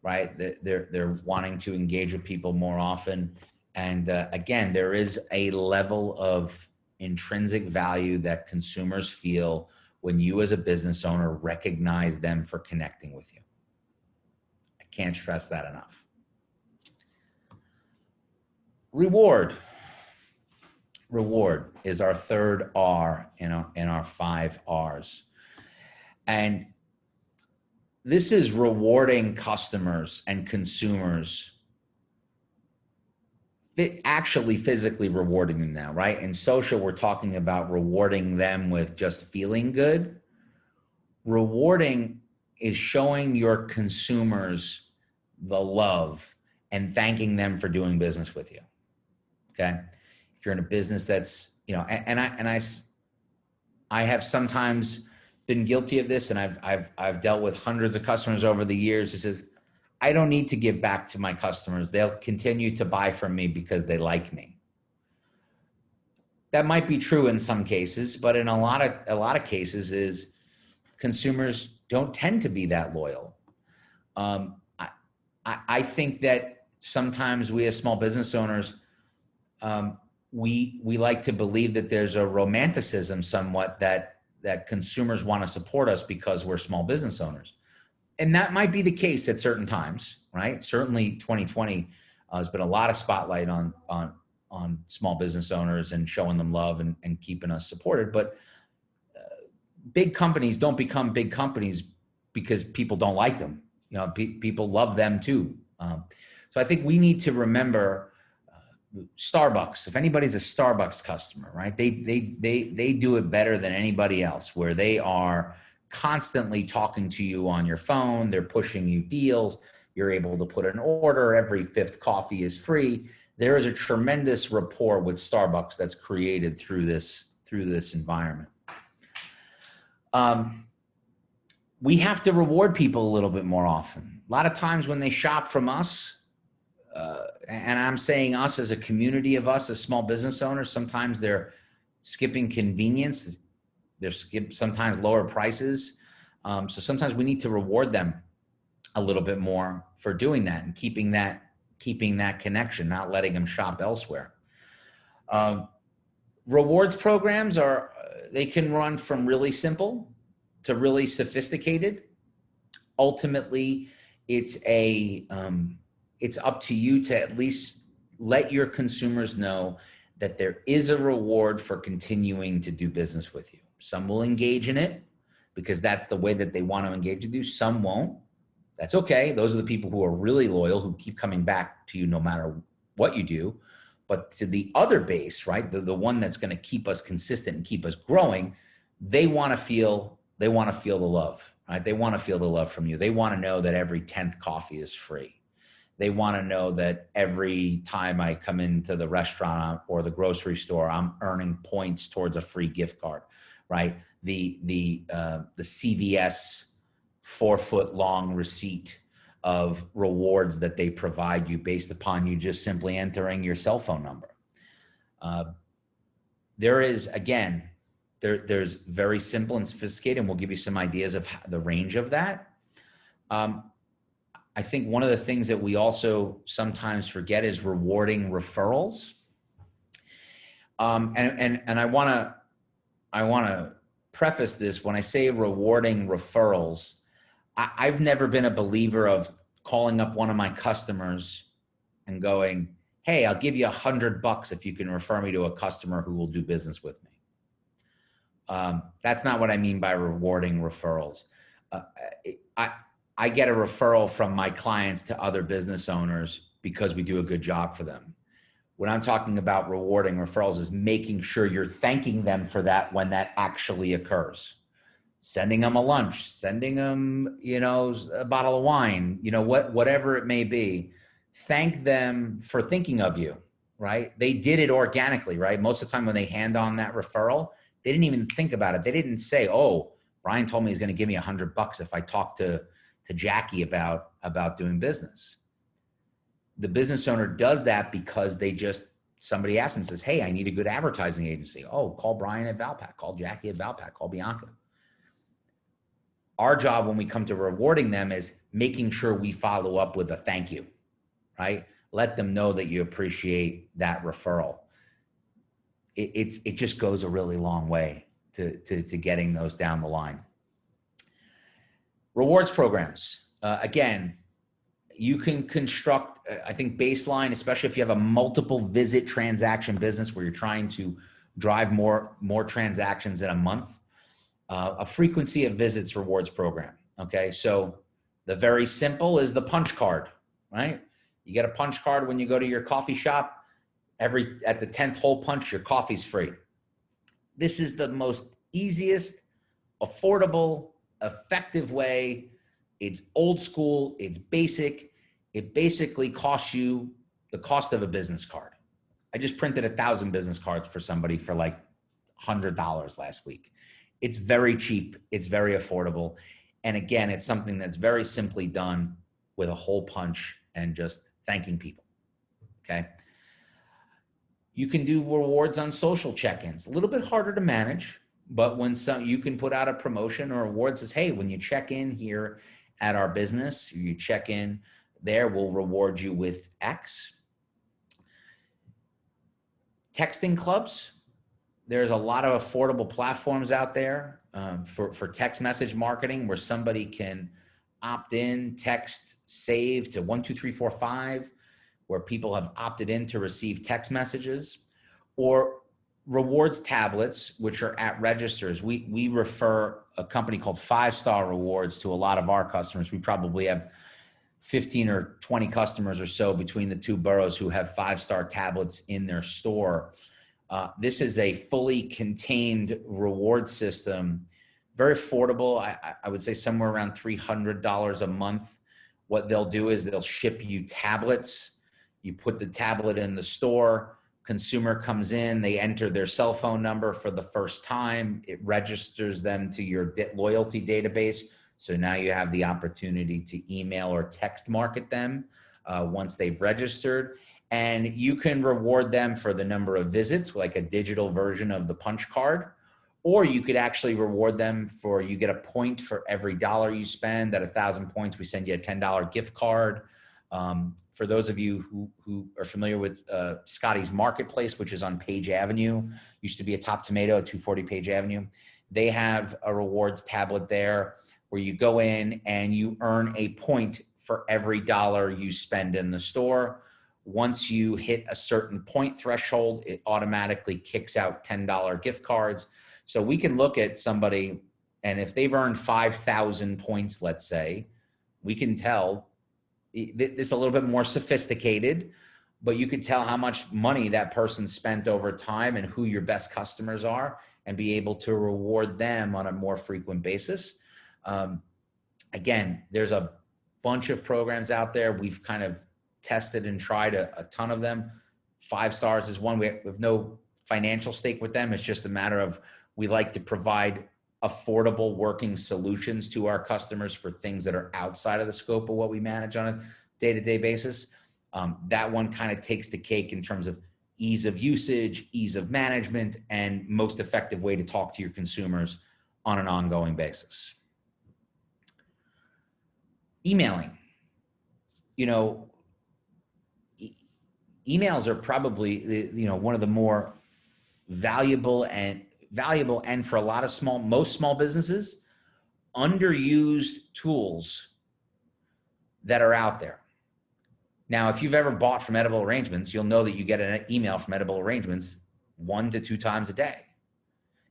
Speaker 3: right? They're wanting to engage with people more often. And again, there is a level of intrinsic value that consumers feel when you as a business owner recognize them for connecting with you. I can't stress that enough. Reward. Reward is our third R in our 5 R's. And this is rewarding customers and consumers, actually physically rewarding them now, right? In social, we're talking about rewarding them with just feeling good. Rewarding is showing your consumers the love and thanking them for doing business with you, okay? If you're in a business that's, you know, I have sometimes been guilty of this, and I've dealt with hundreds of customers over the years who says, I don't need to give back to my customers. They'll continue to buy from me because they like me. That might be true in some cases, but in a lot of cases is consumers don't tend to be that loyal. I think that sometimes we as small business owners, we like to believe that there's a romanticism somewhat that consumers want to support us because we're small business owners. And that might be the case at certain times, right? Certainly 2020 has been a lot of spotlight on small business owners and showing them love and keeping us supported. But big companies don't become big companies because people don't like them. You know, people love them too. So I think we need to remember Starbucks. If anybody's a Starbucks customer, right? They do it better than anybody else, where they are constantly talking to you on your phone. They're pushing you deals. You're able to put an order. Every 5th coffee is free. There is a tremendous rapport with Starbucks that's created through this environment. We have to reward people a little bit more often. A lot of times when they shop from us, and I'm saying us as a community of us as small business owners, sometimes they're skipping convenience. They're sometimes lower prices. So sometimes we need to reward them a little bit more for doing that and keeping that connection, not letting them shop elsewhere. Rewards programs they can run from really simple to really sophisticated. Ultimately, it's up to you to at least let your consumers know that there is a reward for continuing to do business with you. Some will engage in it because that's the way that they want to engage with you. Some won't. That's okay. Those are the people who are really loyal, who keep coming back to you no matter what you do. But to the other base, right, the one that's going to keep us consistent and keep us growing, they want to feel the love, right? They want to feel the love from you. They want to know that every 10th coffee is free. They want to know that every time I come into the restaurant or the grocery store, I'm earning points towards a free gift card, right? The CVS 4-foot-long receipt of rewards that they provide you based upon you just simply entering your cell phone number. There's very simple and sophisticated, and we'll give you some ideas of the range of that. I think one of the things that we also sometimes forget is rewarding referrals. And I want to preface this when I say rewarding referrals. I've never been a believer of calling up one of my customers and going, hey, I'll give you $100 if you can refer me to a customer who will do business with me. That's not what I mean by rewarding referrals. I get a referral from my clients to other business owners because we do a good job for them. What I'm talking about rewarding referrals is making sure you're thanking them for that when that actually occurs. Sending them a lunch, sending them, a bottle of wine, whatever it may be. Thank them for thinking of you, right? They did it organically, right? Most of the time when they hand on that referral, they didn't even think about it. They didn't say, oh, Brian told me he's going to give me $100 if I talk to Jackie about doing business. The business owner does that because somebody asks them, says, hey, I need a good advertising agency. Oh, call Brian at Valpak, call Jackie at Valpak, call Bianca. Our job when we come to rewarding them is making sure we follow up with a thank you, right? let them know that you appreciate that referral. It just goes a really long way to getting those down the line. Rewards programs. Again, you can construct, I think, baseline, especially if you have a multiple visit transaction business where you're trying to drive more transactions in a month, a frequency of visits rewards program. Okay, so the very simple is the punch card, right? You get a punch card when you go to your coffee shop. At the 10th hole punch, your coffee's free. This is the most easiest, affordable, effective way. It's old school, it's basic. It basically costs you the cost of a business card. I just printed 1,000 business cards for somebody for like $100 last week. It's very cheap, it's very affordable. And again, it's something that's very simply done with a hole punch and just thanking people, okay? You can do rewards on social check-ins. A little bit harder to manage, but when you can put out a promotion or award that says, hey, when you check in here at our business, you check in there, we'll reward you with X. Texting clubs. There's a lot of affordable platforms out there for text message marketing where somebody can opt in, text, save to 12345, where people have opted in to receive text messages, or rewards tablets, which are at registers. We refer a company called 5-Star Rewards to a lot of our customers. We probably have 15 or 20 customers or so between the two boroughs who have 5-Star tablets in their store. This is a fully contained reward system, very affordable. I would say somewhere around $300 a month. What they'll do is they'll ship you tablets. You put the tablet in the store, consumer comes in, they enter their cell phone number for the first time. It registers them to your loyalty database. So now you have the opportunity to email or text market them once they've registered. And you can reward them for the number of visits, like a digital version of the punch card. Or you could actually reward them for, you get a point for every dollar you spend. At 1,000 points, we send you a $10 gift card. For those of you who are familiar with Scotty's Marketplace, which is on Page Avenue, used to be a Top Tomato at 240 Page Avenue. They have a rewards tablet there where you go in and you earn a point for every dollar you spend in the store. Once you hit a certain point threshold, it automatically kicks out $10 gift cards. So we can look at somebody, and if they've earned 5,000 points, let's say, we can tell. It's a little bit more sophisticated, but you could tell how much money that person spent over time and who your best customers are, and be able to reward them on a more frequent basis. Again, there's a bunch of programs out there. We've kind of tested and tried a ton of them. 5-Stars is one. We have no financial stake with them. It's just a matter of, we like to provide affordable working solutions to our customers for things that are outside of the scope of what we manage on a day-to-day basis. That one kind of takes the cake in terms of ease of usage, ease of management, and most effective way to talk to your consumers on an ongoing basis. Emailing. You know, emails are probably, you know, one of the more valuable and for a lot of most small businesses, underused tools that are out there. Now, if you've ever bought from Edible Arrangements, you'll know that you get an email from Edible Arrangements 1 to 2 times a day.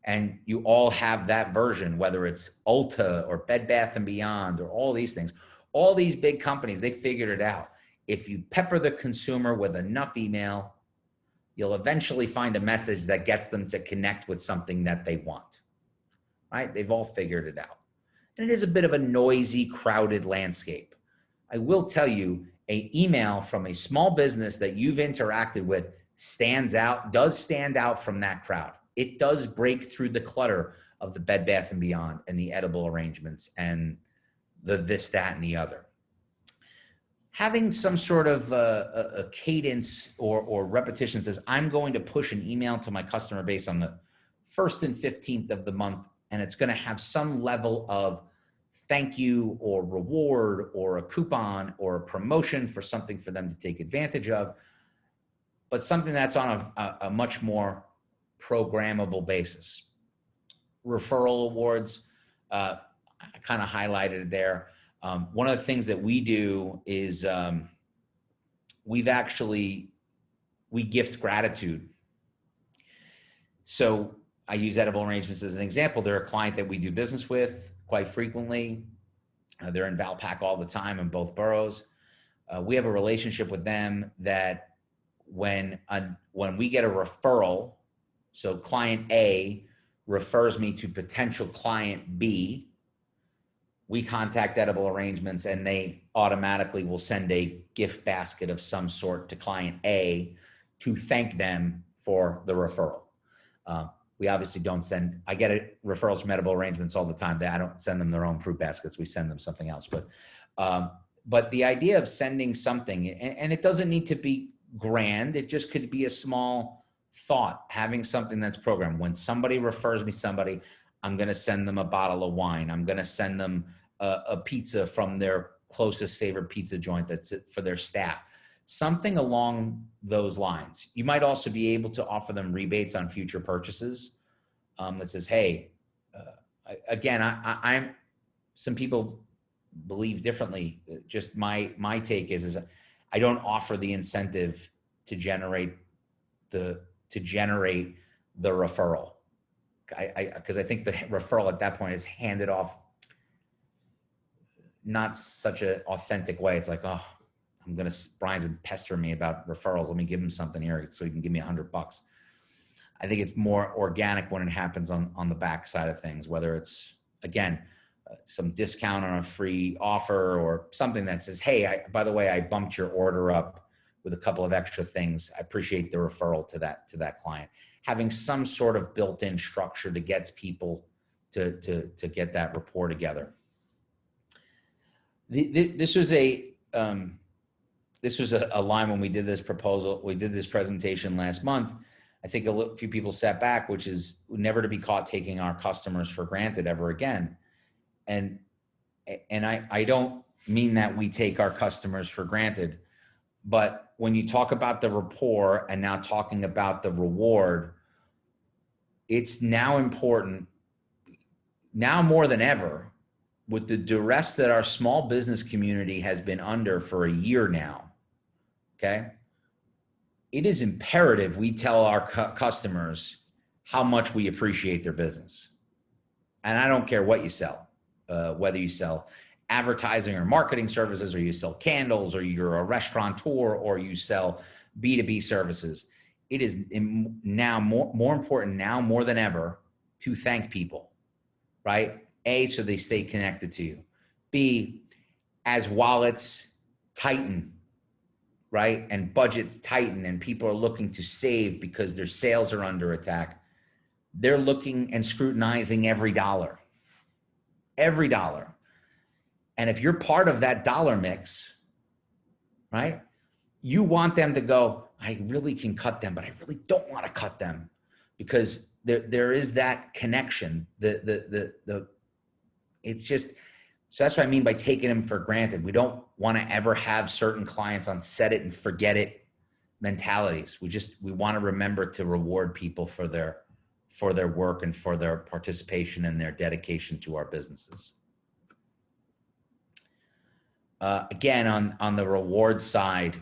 Speaker 3: And you all have that version, whether it's Ulta or Bed Bath & Beyond or all these things. All these big companies, they figured it out. If you pepper the consumer with enough email, you'll eventually find a message that gets them to connect with something that they want, right? They've all figured it out. And it is a bit of a noisy, crowded landscape. I will tell you, an email from a small business that you've interacted with does stand out from that crowd. It does break through the clutter of the Bed Bath & Beyond and the Edible Arrangements and the this, that, and the other. Having some sort of a cadence or repetition says, I'm going to push an email to my customer base on the 1st and 15th of the month, and it's going to have some level of thank you or reward or a coupon or a promotion for something for them to take advantage of, but something that's on a much more programmable basis. Referral awards, I kind of highlighted it there. One of the things that we do is we gift gratitude. So I use Edible Arrangements as an example. They're a client that we do business with quite frequently. They're in Valpak all the time in both boroughs. We have a relationship with them that when we get a referral, so client A refers me to potential client B, we contact Edible Arrangements and they automatically will send a gift basket of some sort to client A to thank them for the referral. We obviously don't send, I get referrals from Edible Arrangements all the time. I don't send them their own fruit baskets. We send them something else. But the idea of sending something, and it doesn't need to be grand. It just could be a small thought, having something that's programmed. When somebody refers me somebody, I'm going to send them a bottle of wine. I'm going to send them a pizza from their closest favorite pizza joint that's for their staff. Something along those lines. You might also be able to offer them rebates on future purchases that says, hey, again, I'm some people believe differently. Just my take is I don't offer the incentive to generate the referral. Because I think the referral at that point is handed off not such an authentic way. It's like, oh, Brian's been pestering me about referrals. Let me give him something here so he can give me $100. I think it's more organic when it happens on the back side of things, whether it's, again, some discount on a free offer or something that says, hey, by the way, I bumped your order up with a couple of extra things. I appreciate the referral to that client. Having some sort of built-in structure that gets people to get that rapport together. This was a line when we did this presentation last month. I think a few people sat back, which is never to be caught taking our customers for granted ever again. And I don't mean that we take our customers for granted, but when you talk about the rapport and now talking about the reward, it's now important, now more than ever, with the duress that our small business community has been under for a year now, okay? It is imperative we tell our customers how much we appreciate their business. And I don't care what you sell, whether you sell advertising or marketing services, or you sell candles, or you're a restaurateur, or you sell B2B services. It is now more important now more than ever to thank people, right? A, so they stay connected to you. B, as wallets tighten, right? And budgets tighten and people are looking to save because their sales are under attack. They're looking and scrutinizing every dollar. Every dollar. And if you're part of that dollar mix, right? You want them to go, I really can cut them, but I really don't want to cut them, because there is that connection. It's just, so that's what I mean by taking them for granted. We don't want to ever have certain clients on set it and forget it mentalities. We want to remember to reward people for their work and for their participation and their dedication to our businesses. Again, on the reward side,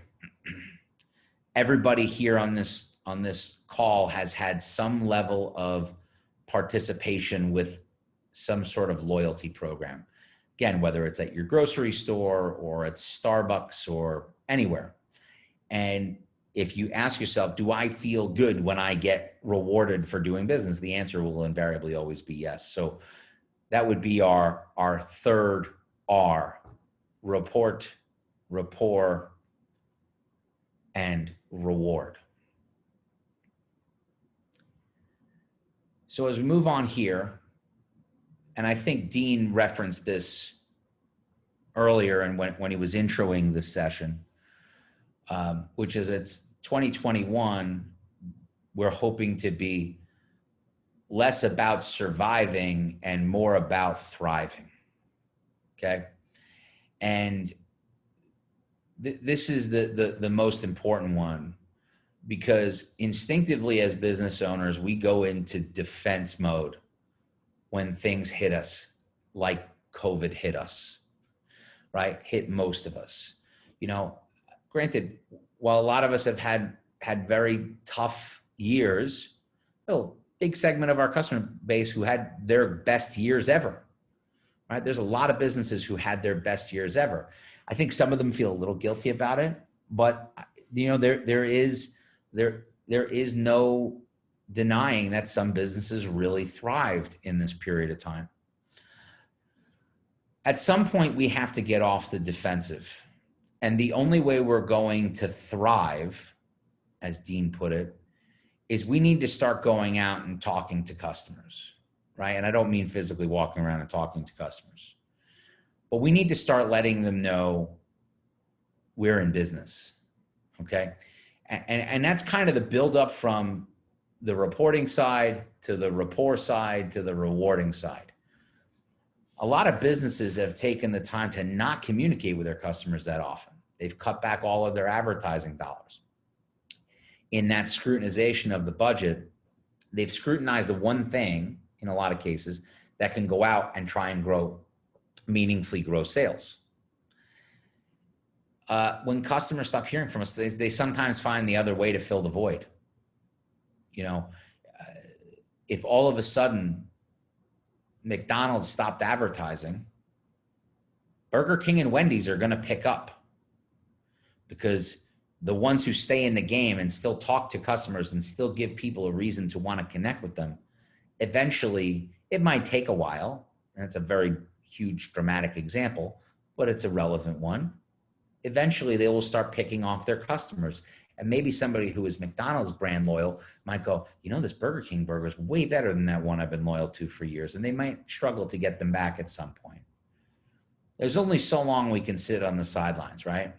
Speaker 3: everybody here on this call has had some level of participation with some sort of loyalty program. Again, whether it's at your grocery store or at Starbucks or anywhere. And if you ask yourself, do I feel good when I get rewarded for doing business? The answer will invariably always be yes. So that would be our third R: report, rapport, and reward. So as we move on here, and I think Dean referenced this earlier and when he was introing this session, which is it's 2021, we're hoping to be less about surviving and more about thriving. okay? And this is the most important one, because instinctively as business owners, we go into defense mode when things hit us, like COVID hit us, right? Hit most of us. You know, granted, while a lot of us have had very tough years, well, big segment of our customer base who had their best years ever, right? There's a lot of businesses who had their best years ever. I think some of them feel a little guilty about it, but you know, there is no denying that some businesses really thrived in this period of time. At some point, we have to get off the defensive. And the only way we're going to thrive, as Dean put it, is we need to start going out and talking to customers, right? And I don't mean physically walking around and talking to customers, but we need to start letting them know we're in business, okay? And that's kind of the buildup from the reporting side to the rapport side to the rewarding side. A lot of businesses have taken the time to not communicate with their customers that often. They've cut back all of their advertising dollars. In that scrutinization of the budget, they've scrutinized the one thing, in a lot of cases, that can go out and try and meaningfully grow sales. When customers stop hearing from us, they sometimes find the other way to fill the void. You know, if all of a sudden McDonald's stopped advertising, Burger King and Wendy's are going to pick up, because the ones who stay in the game and still talk to customers and still give people a reason to want to connect with them, eventually, it might take a while, and it's a very huge dramatic example, but it's a relevant one. Eventually, they will start picking off their customers. And maybe somebody who is McDonald's brand loyal might go, you know, this Burger King burger is way better than that one I've been loyal to for years. And they might struggle to get them back at some point. There's only so long we can sit on the sidelines, right?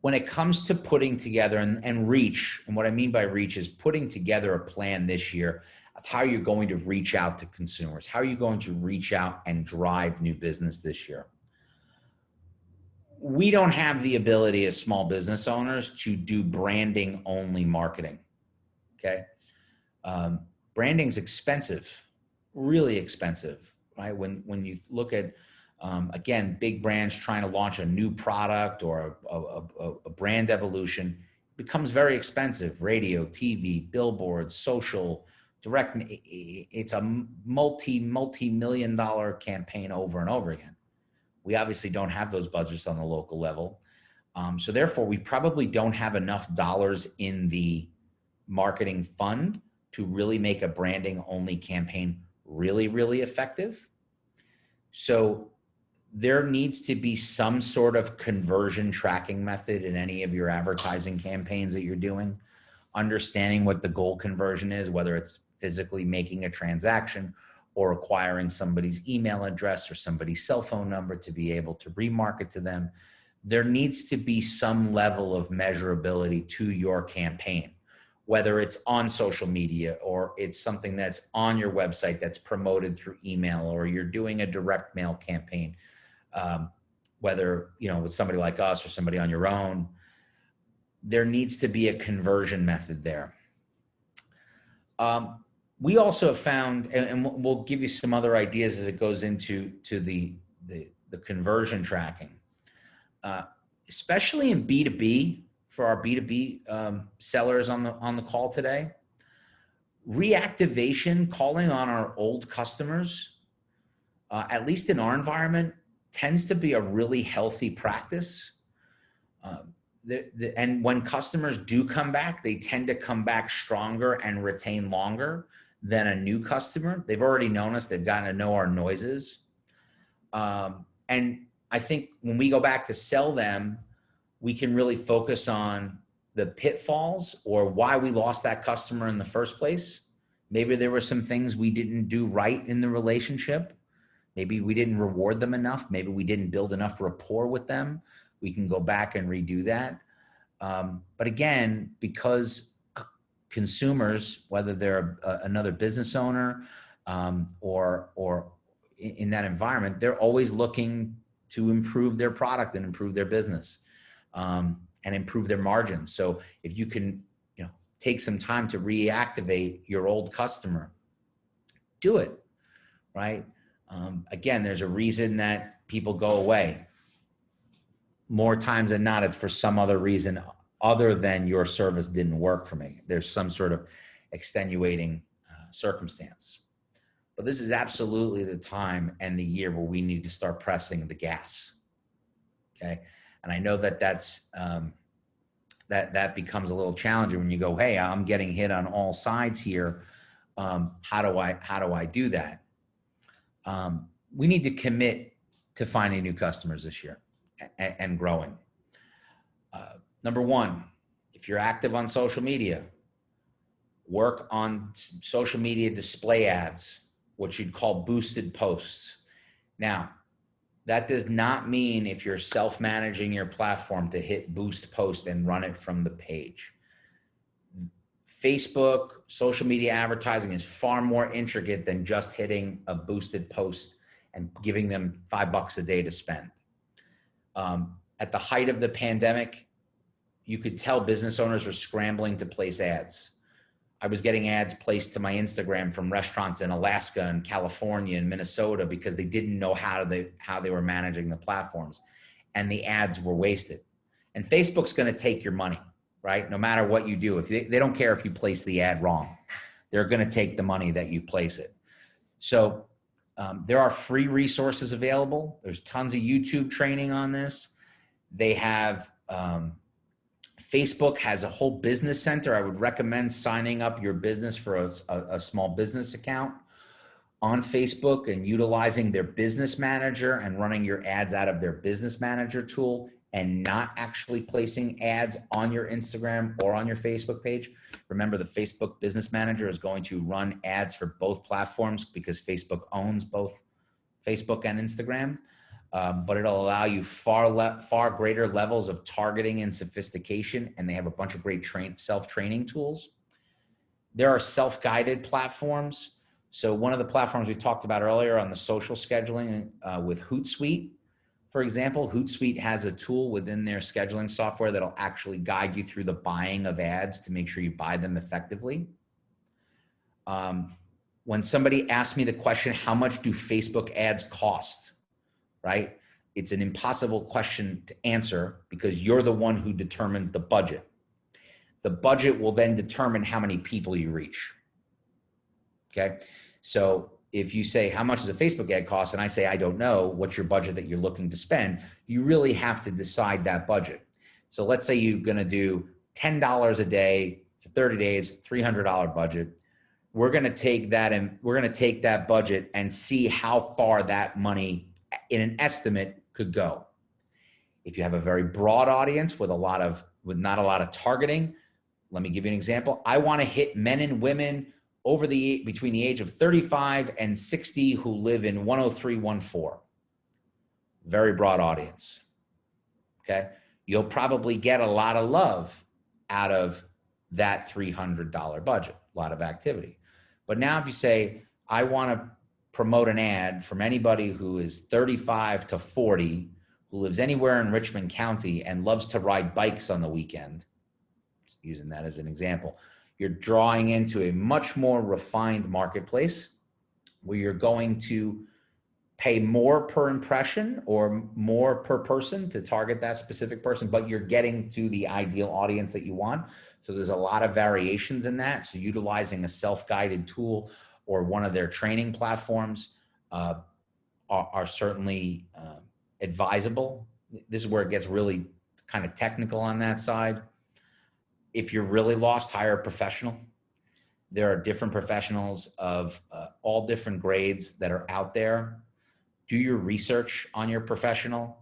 Speaker 3: When it comes to putting together and reach, and what I mean by reach is putting together a plan this year of how you're going to reach out to consumers, how are you going to reach out and drive new business this year? We don't have the ability as small business owners to do branding only marketing, okay? Branding's expensive, really expensive, right? When you look at, again, big brands trying to launch a new product or a brand evolution, it becomes very expensive. Radio, TV, billboards, social, direct, it's a multi-million dollar campaign over and over again. We obviously don't have those budgets on the local level. So therefore, we probably don't have enough dollars in the marketing fund to really make a branding only campaign really, really effective. So there needs to be some sort of conversion tracking method in any of your advertising campaigns that you're doing, understanding what the goal conversion is, whether it's physically making a transaction or acquiring somebody's email address or somebody's cell phone number to be able to remarket to them. There needs to be some level of measurability to your campaign, whether it's on social media or it's something that's on your website that's promoted through email, or you're doing a direct mail campaign, whether, you know, with somebody like us or somebody on your own. There needs to be a conversion method there. We also have found, and we'll give you some other ideas as it goes into the conversion tracking, especially in B2B, for our B2B sellers on the call today. Reactivation, calling on our old customers, at least in our environment, tends to be a really healthy practice. And when customers do come back, they tend to come back stronger and retain longer than a new customer. They've already known us. They've gotten to know our noises. And I think when we go back to sell them, we can really focus on the pitfalls or why we lost that customer in the first place. Maybe there were some things we didn't do right in the relationship. Maybe we didn't reward them enough. Maybe we didn't build enough rapport with them. We can go back and redo that. But again, because consumers, whether they're another business owner or in that environment, they're always looking to improve their product and improve their business, and improve their margins. So if you can, take some time to reactivate your old customer, do it, right? Again, there's a reason that people go away. More times than not, it's for some other reason other than your service didn't work for me. There's some sort of extenuating circumstance. But this is absolutely the time and the year where we need to start pressing the gas, okay? And I know that that becomes a little challenging when you go, hey, I'm getting hit on all sides here. How do I do that? We need to commit to finding new customers this year and growing. Number one, if you're active on social media, work on social media display ads, what you'd call boosted posts. Now, that does not mean if you're self-managing your platform to hit boost post and run it from the page. Facebook, social media advertising is far more intricate than just hitting a boosted post and giving them $5 a day to spend. At the height of the pandemic, you could tell business owners were scrambling to place ads. I was getting ads placed to my Instagram from restaurants in Alaska and California and Minnesota because they didn't know how they were managing the platforms, and the ads were wasted. And Facebook's going to take your money, right? No matter what you do, if they don't care if you place the ad wrong, they're going to take the money that you place it. So there are free resources available. There's tons of YouTube training on this. They have Facebook has a whole business center. I would recommend signing up your business for a small business account on Facebook and utilizing their business manager and running your ads out of their business manager tool and not actually placing ads on your Instagram or on your Facebook page. Remember, the Facebook business manager is going to run ads for both platforms because Facebook owns both Facebook and Instagram. But it'll allow you far greater levels of targeting and sophistication, and they have a bunch of great self-training tools. There are self-guided platforms. So one of the platforms we talked about earlier on the social scheduling with Hootsuite, for example, Hootsuite has a tool within their scheduling software that'll actually guide you through the buying of ads to make sure you buy them effectively. When somebody asks me the question, how much do Facebook ads cost? Right? It's an impossible question to answer because you're the one who determines the budget. The budget will then determine how many people you reach. Okay. So if you say, how much does a Facebook ad cost? And I say, I don't know, what's your budget that you're looking to spend? You really have to decide that budget. So let's say you're going to do $10 a day for 30 days, $300 budget. We're going to take that and we're going to take that budget and see how far that money in an estimate could go. If you have a very broad audience with not a lot of targeting, let me give you an example. I want to hit men and women between the age of 35 and 60 who live in 10314. Very broad audience. Okay. You'll probably get a lot of love out of that $300 budget, a lot of activity. But now if you say, I want to promote an ad from anybody who is 35 to 40, who lives anywhere in Richmond County and loves to ride bikes on the weekend, just using that as an example, you're drawing into a much more refined marketplace where you're going to pay more per impression or more per person to target that specific person, but you're getting to the ideal audience that you want. So there's a lot of variations in that. So utilizing a self-guided tool or one of their training platforms are certainly advisable. This is where it gets really kind of technical on that side. If you're really lost, hire a professional. There are different professionals of all different grades that are out there. Do your research on your professional.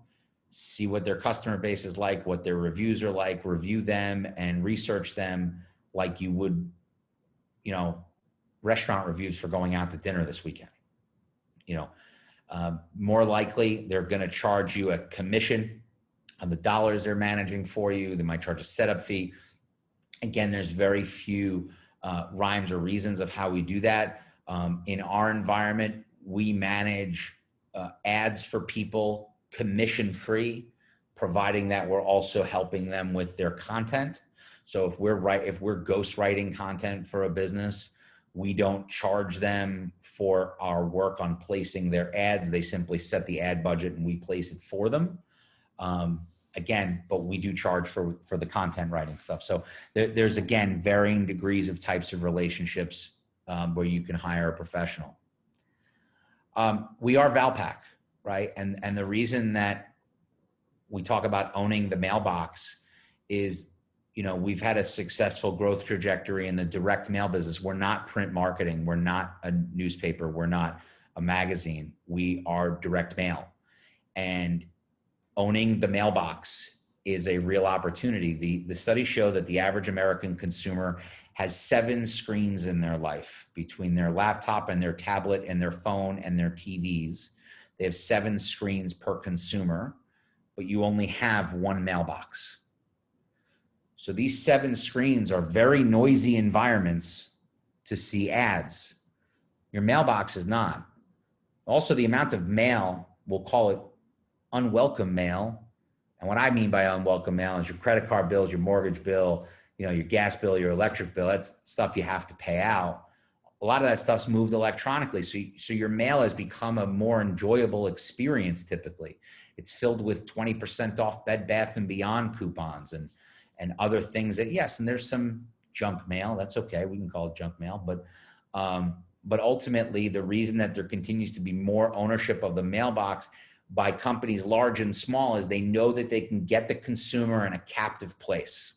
Speaker 3: See what their customer base is like, what their reviews are like, review them and research them like you would, restaurant reviews for going out to dinner this weekend. More likely they're going to charge you a commission on the dollars they're managing for you. They might charge a setup fee. Again, there's very few rhymes or reasons of how we do that. In our environment, we manage ads for people commission free, providing that we're also helping them with their content. So if we're ghostwriting content for a business, we don't charge them for our work on placing their ads. They simply set the ad budget and we place it for them. Again, but we do charge for the content writing stuff. So there's, again, varying degrees of types of relationships where you can hire a professional. We are Valpak, right? And the reason that we talk about owning the mailbox is, you know, we've had a successful growth trajectory in the direct mail business. We're not print marketing. We're not a newspaper. We're not a magazine. We are direct mail. And owning the mailbox is a real opportunity. The studies show that the average American consumer has 7 screens in their life, between their laptop and their tablet and their phone and their TVs. They have 7 screens per consumer, but you only have 1 mailbox. So these 7 screens are very noisy environments to see ads. Your mailbox is not. Also, the amount of mail, we'll call it unwelcome mail. And what I mean by unwelcome mail is your credit card bills, your mortgage bill, you know, your gas bill, your electric bill. That's stuff you have to pay out. A lot of that stuff's moved electronically. So your mail has become a more enjoyable experience typically. It's filled with 20% off Bed Bath & Beyond coupons and other things that, yes, and there's some junk mail. That's okay. We can call it junk mail. But ultimately, the reason that there continues to be more ownership of the mailbox by companies large and small is they know that they can get the consumer in a captive place.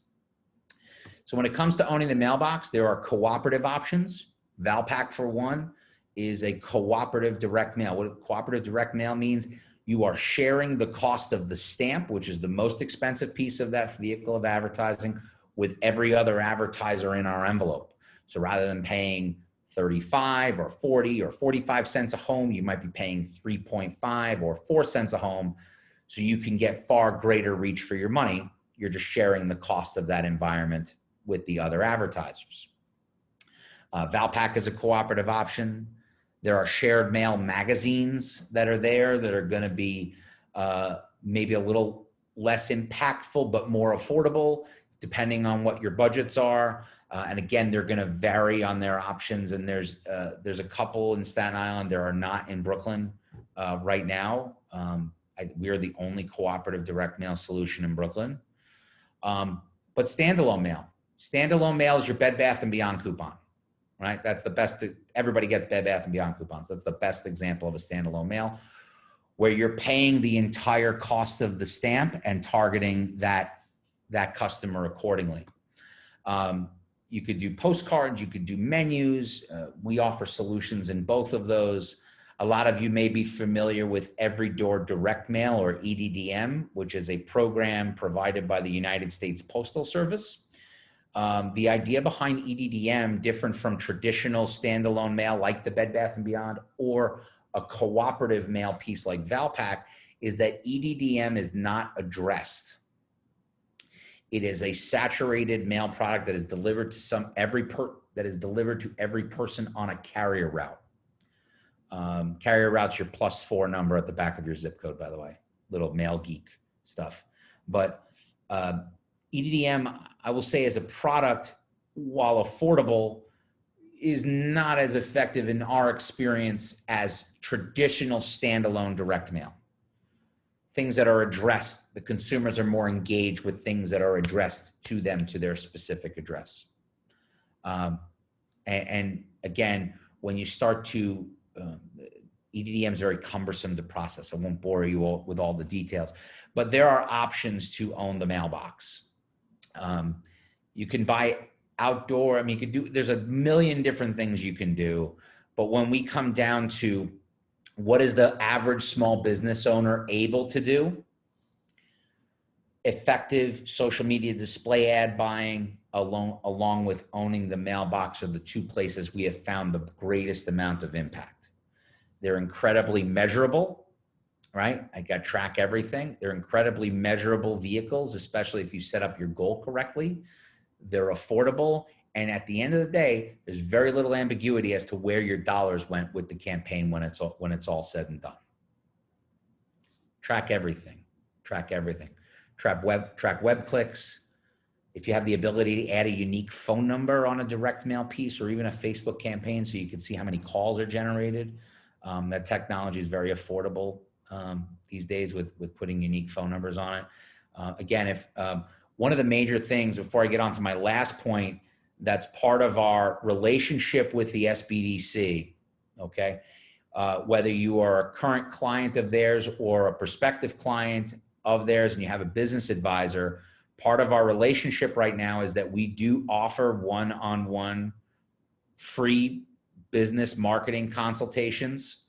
Speaker 3: So when it comes to owning the mailbox, there are cooperative options. Valpak, for one, is a cooperative direct mail. What cooperative direct mail means, you are sharing the cost of the stamp, which is the most expensive piece of that vehicle of advertising, with every other advertiser in our envelope. So rather than paying 35 or 40 or 45 cents a home, you might be paying 3.5 or 4 cents a home. So you can get far greater reach for your money. You're just sharing the cost of that environment with the other advertisers. Valpak is a cooperative option. There are shared mail magazines that are there that are going to be maybe a little less impactful, but more affordable, depending on what your budgets are. And again, they're going to vary on their options. And there's a couple in Staten Island. There are not in Brooklyn right now. We are the only cooperative direct mail solution in Brooklyn. But standalone mail. Standalone mail is your Bed Bath & Beyond coupon, right? That's the best. Everybody gets Bed Bath & Beyond coupons. That's the best example of a standalone mail, where you're paying the entire cost of the stamp and targeting that customer accordingly. You could do postcards, you could do menus. We offer solutions in both of those. A lot of you may be familiar with Every Door Direct Mail, or EDDM, which is a program provided by the United States Postal Service. The idea behind EDDM, different from traditional standalone mail like the Bed Bath & Beyond or a cooperative mail piece like Valpak, is that EDDM is not addressed. It is a saturated mail product that is delivered to every person on a carrier route. Carrier route's your +4 number at the back of your zip code, by the way. Little mail geek stuff. But EDDM, I will say, as a product, while affordable, is not as effective in our experience as traditional standalone direct mail. Things that are addressed, the consumers are more engaged with things that are addressed to them, to their specific address. And again, when you start to, EDDM is very cumbersome to process. I won't bore you all with all the details, but there are options to own the mailbox. You can buy outdoor, I mean, you could do, there's a million different things you can do, but when we come down to what is the average small business owner able to do, effective social media display ad buying along with owning the mailbox are the 2 places we have found the greatest amount of impact. They're incredibly measurable, right? I got to track everything. They're incredibly measurable vehicles, especially if you set up your goal correctly. They're affordable, And at the end of the day, there's very little ambiguity as to where your dollars went with the campaign when it's all said and done. Track everything. Track everything. Track web clicks. If you have the ability to add a unique phone number on a direct mail piece or even a Facebook campaign so you can see how many calls are generated, that technology is very affordable these days with putting unique phone numbers on it. Again, if one of the major things, before I get on to my last point, that's part of our relationship with the SBDC, okay? Whether you are a current client of theirs or a prospective client of theirs and you have a business advisor, part of our relationship right now is that we do offer one-on-one free business marketing consultations.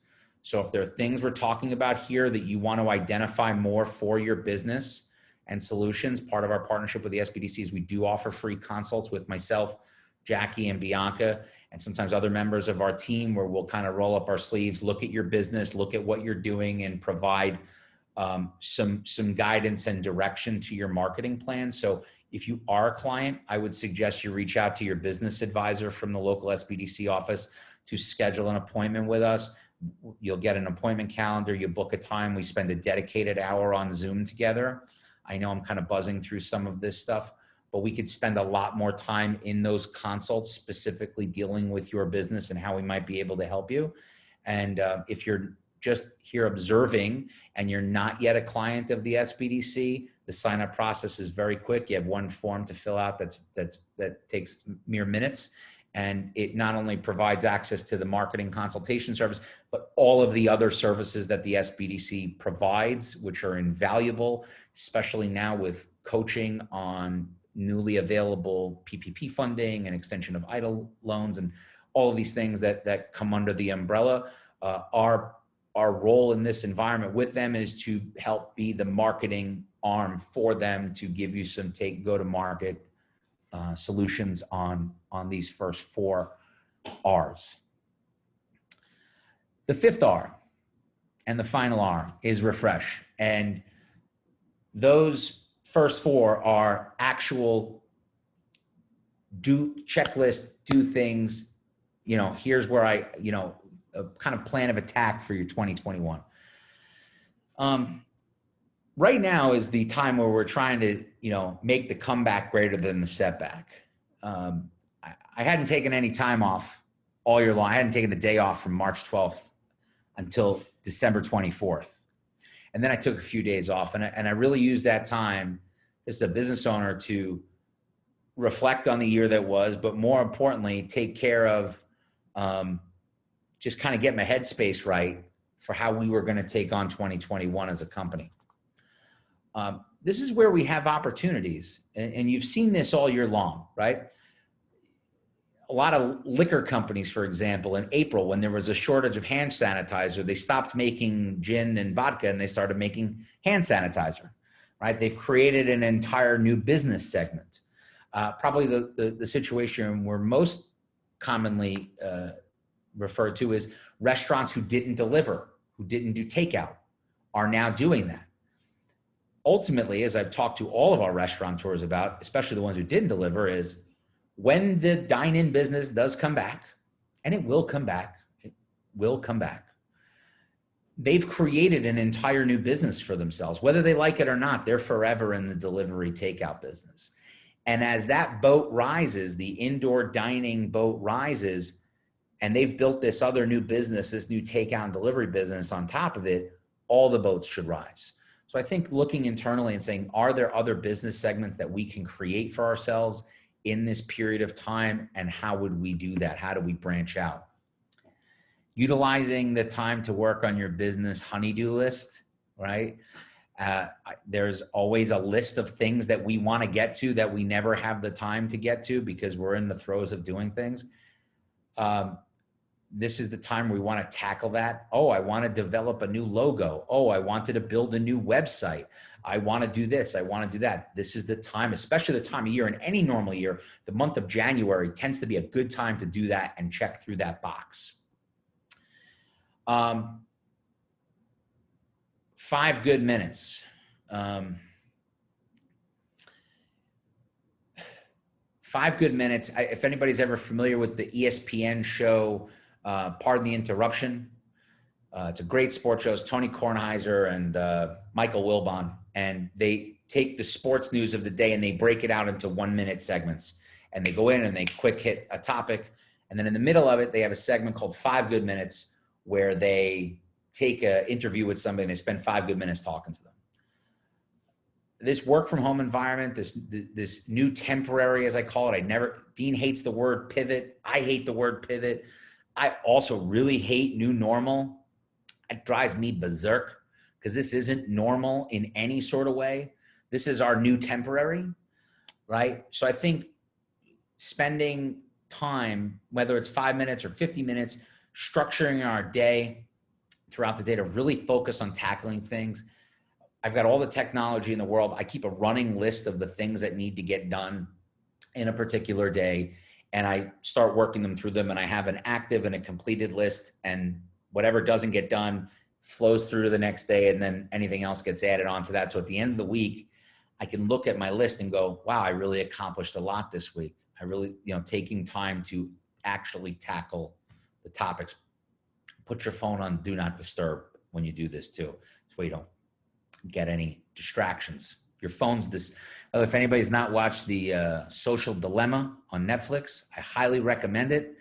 Speaker 3: So if there are things we're talking about here that you want to identify more for your business and solutions, part of our partnership with the SBDC is we do offer free consults with myself, Jackie, and Bianca, and sometimes other members of our team, where we'll kind of roll up our sleeves, look at your business, look at what you're doing, and provide some guidance and direction to your marketing plan. So if you are a client, I would suggest you reach out to your business advisor from the local SBDC office to schedule an appointment with us. You'll get an appointment calendar, you book a time, we spend a dedicated hour on Zoom together. I know I'm kind of buzzing through some of this stuff, but we could spend a lot more time in those consults specifically dealing with your business and how we might be able to help you. And if you're just here observing and you're not yet a client of the SBDC, the sign-up process is very quick. You have one form to fill out that takes mere minutes. And it not only provides access to the marketing consultation service, but all of the other services that the SBDC provides, which are invaluable, especially now with coaching on newly available PPP funding and extension of EIDL loans and all of these things that come under the umbrella. Our role in this environment with them is to help be the marketing arm for them to give you some go-to-market solutions on these first 4 R's. The 5th R and the final R is refresh. And those first 4 are actual do checklist, do things, here's where a kind of plan of attack for your 2021. Right now is the time where we're trying to, make the comeback greater than the setback. I hadn't taken any time off all year long. I hadn't taken a day off from March 12th until December 24th. And then I took a few days off, and I really used that time as a business owner to reflect on the year that was, but more importantly, take care of just kind of get my headspace right for how we were going to take on 2021 as a company. This is where we have opportunities, and you've seen this all year long, right? A lot of liquor companies, for example, in April, when there was a shortage of hand sanitizer, they stopped making gin and vodka and they started making hand sanitizer, right? They've created an entire new business segment. Probably the situation we're most commonly referred to is restaurants who didn't deliver, who didn't do takeout, are now doing that. Ultimately, as I've talked to all of our restaurateurs about, especially the ones who didn't deliver, is when the dine-in business does come back, and it will come back, they've created an entire new business for themselves. Whether they like it or not, they're forever in the delivery takeout business. And as that boat rises, the indoor dining boat rises, and they've built this other new business, this new takeout and delivery business on top of it, all the boats should rise. So I think looking internally and saying, are there other business segments that we can create for ourselves in this period of time, and how would we do that? How do we branch out? Utilizing the time to work on your business honey-do list, right? There's always a list of things that we want to get to that we never have the time to get to because we're in the throes of doing things. This is the time we want to tackle that. Oh, I want to develop a new logo. Oh, I wanted to build a new website. I want to do this. I want to do that. This is the time, especially the time of year in any normal year, the month of January tends to be a good time to do that and check through that box. 5 good minutes. 5 Good Minutes. If anybody's ever familiar with the ESPN show, Pardon the Interruption, it's a great sports show. It's Tony Kornheiser and Michael Wilbon, and they take the sports news of the day and they break it out into 1-minute segments. And they go in and they quick hit a topic. And then in the middle of it, they have a segment called 5 Good Minutes where they take an interview with somebody and they spend 5 good minutes talking to them. This work from home environment, this new temporary, as I call it, Dean hates the word pivot. I hate the word pivot. I also really hate new normal. It drives me berserk because this isn't normal in any sort of way. This is our new temporary, right? So I think spending time, whether it's 5 minutes or 50 minutes, structuring our day throughout the day to really focus on tackling things. I've got all the technology in the world. I keep a running list of the things that need to get done in a particular day, and I start working them through them, and I have an active and a completed list, and whatever doesn't get done flows through to the next day, and then anything else gets added onto that. So at the end of the week, I can look at my list and go, wow, I really accomplished a lot this week. I really, taking time to actually tackle the topics. Put your phone on do not disturb when you do this too, so you don't get any distractions. Your phone's this. If anybody's not watched the Social Dilemma on Netflix, I highly recommend it.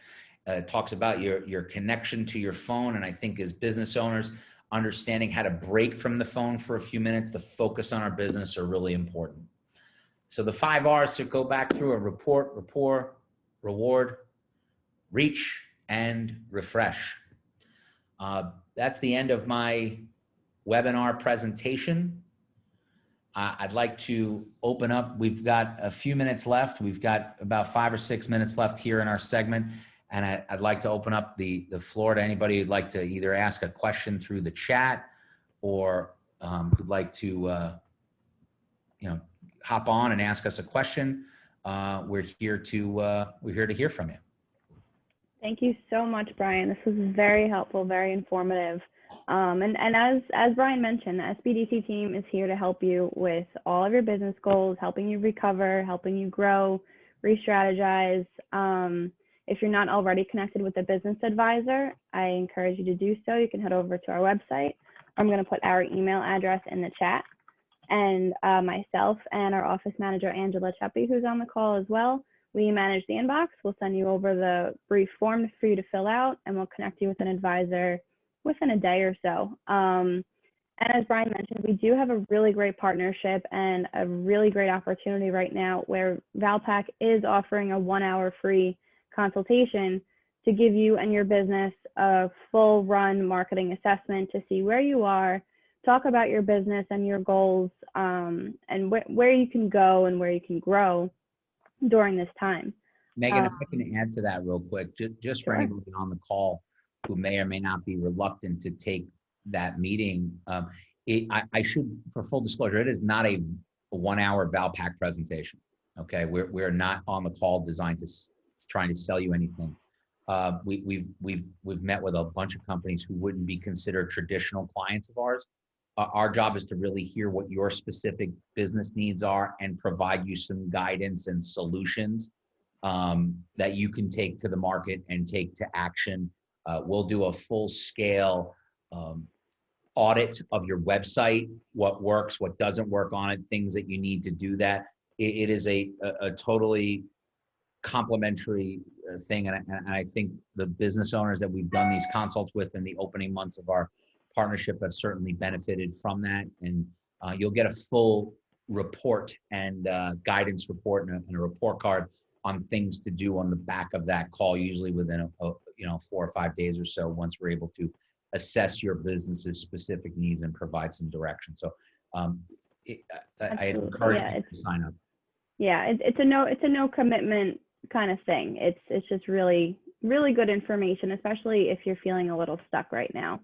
Speaker 3: It talks about your connection to your phone, and I think as business owners, understanding how to break from the phone for a few minutes to focus on our business are really important. So the 5 R's to go back through are report, rapport, reward, reach, and refresh. That's the end of my webinar presentation. I'd like to open up. We've got a few minutes left. We've got about 5 or 6 minutes left here in our segment. And I'd like to open up the floor to anybody who'd like to either ask a question through the chat or who'd like to, hop on and ask us a question. We're here to hear from you.
Speaker 1: Thank you so much, Brian. This was very helpful, very informative. And as Brian mentioned, the SBDC team is here to help you with all of your business goals, helping you recover, helping you grow, re-strategize. If you're not already connected with a business advisor, I encourage you to do so. You can head over to our website. I'm going to put our email address in the chat. And myself and our office manager, Angela Cheppy, who's on the call as well, we manage the inbox. We'll send you over the brief form for you to fill out, and we'll connect you with an advisor within a day or so. And as Brian mentioned, we do have a really great partnership and a really great opportunity right now where Valpak is offering a 1-hour free consultation to give you and your business a full run marketing assessment to see where you are, talk about your business and your goals, and where you can go and where you can grow during this time.
Speaker 3: Megan, if I can add to that real quick, just for
Speaker 1: Sure.
Speaker 3: anybody on the call who may or may not be reluctant to take that meeting, I should, for full disclosure, it is not a 1-hour Valpak presentation. Okay, we're not on the call designed to trying to sell you anything. We've met with a bunch of companies who wouldn't be considered traditional clients of ours. Our job is to really hear what your specific business needs are and provide you some guidance and solutions that you can take to the market and take to action. We'll do a full scale audit of your website, what works, what doesn't work on it, things that you need to do that. It is a totally complementary thing. And I think the business owners that we've done these consults with in the opening months of our partnership have certainly benefited from that. And you'll get a full report and guidance report and a report card on things to do on the back of that call, usually within 4 or 5 days or so, once we're able to assess your business's specific needs and provide some direction. So I encourage you to sign up.
Speaker 1: Yeah, it's a no commitment kind of thing. It's just really good information, especially if you're feeling a little stuck right now.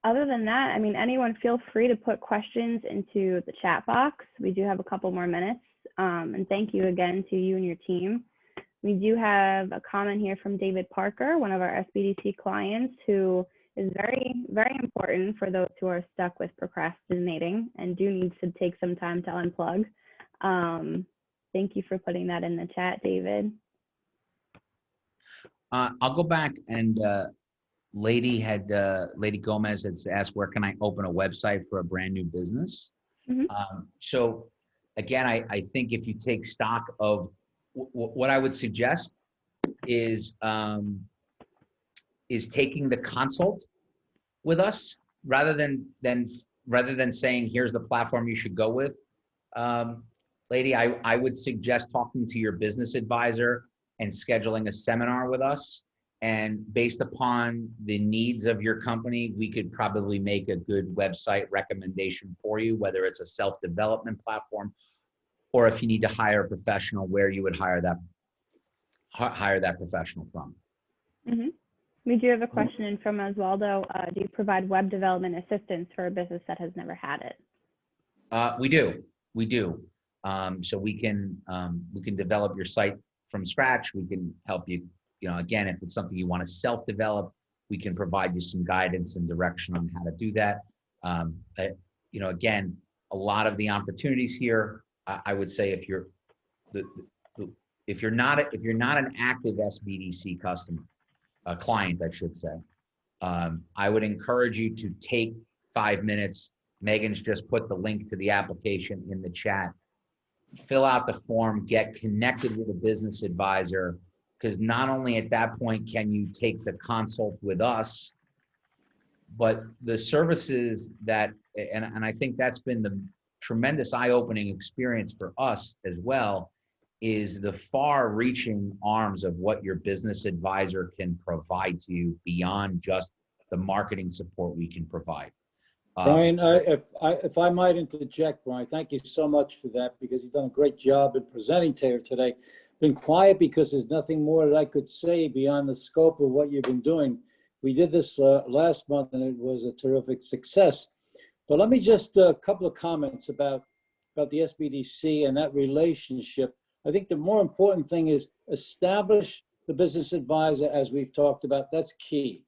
Speaker 1: Other than that, I mean, anyone feel free to put questions into the chat box. We do have a couple more minutes. And thank you again to you and your team. We do have a comment here from David Parker, one of our SBDC clients, who is very, very important for those who are stuck with procrastinating and do need to take some time to unplug. Thank you for putting that in the chat, David.
Speaker 3: I'll go back and Lady Gomez had asked, where can I open a website for a brand new business? So again, I think if you take stock of what I would suggest is taking the consult with us rather than saying, here's the platform you should go with. Lady, I would suggest talking to your business advisor and scheduling a seminar with us. And based upon the needs of your company, we could probably make a good website recommendation for you, whether it's a self-development platform, or if you need to hire a professional, where you would hire that professional from.
Speaker 1: We do have a question in from Oswaldo. Do you provide web development assistance for a business that has never had it?
Speaker 3: We do. So we can develop your site from scratch. We can help you. Again, if it's something you want to self-develop, we can provide you some guidance and direction on how to do that. Again, a lot of the opportunities here, I would say, if you're not an active SBDC customer, a client, I should say, I would encourage you to take 5 minutes. Megan's just put the link to the application in the chat. Fill out the form, get connected with a business advisor, because not only at that point can you take the consult with us, but the services that, and I think that's been the tremendous eye-opening experience for us as well, is the far-reaching arms of what your business advisor can provide to you beyond just the marketing support we can provide.
Speaker 2: Brian, if I might interject, Brian, thank you so much for that, because you've done a great job in presenting here today. Been quiet because there's nothing more that I could say beyond the scope of what you've been doing. We did this last month and it was a terrific success. But let me just a couple of comments about the SBDC and that relationship. I think the more important thing is establish the business advisor, as we've talked about. That's key.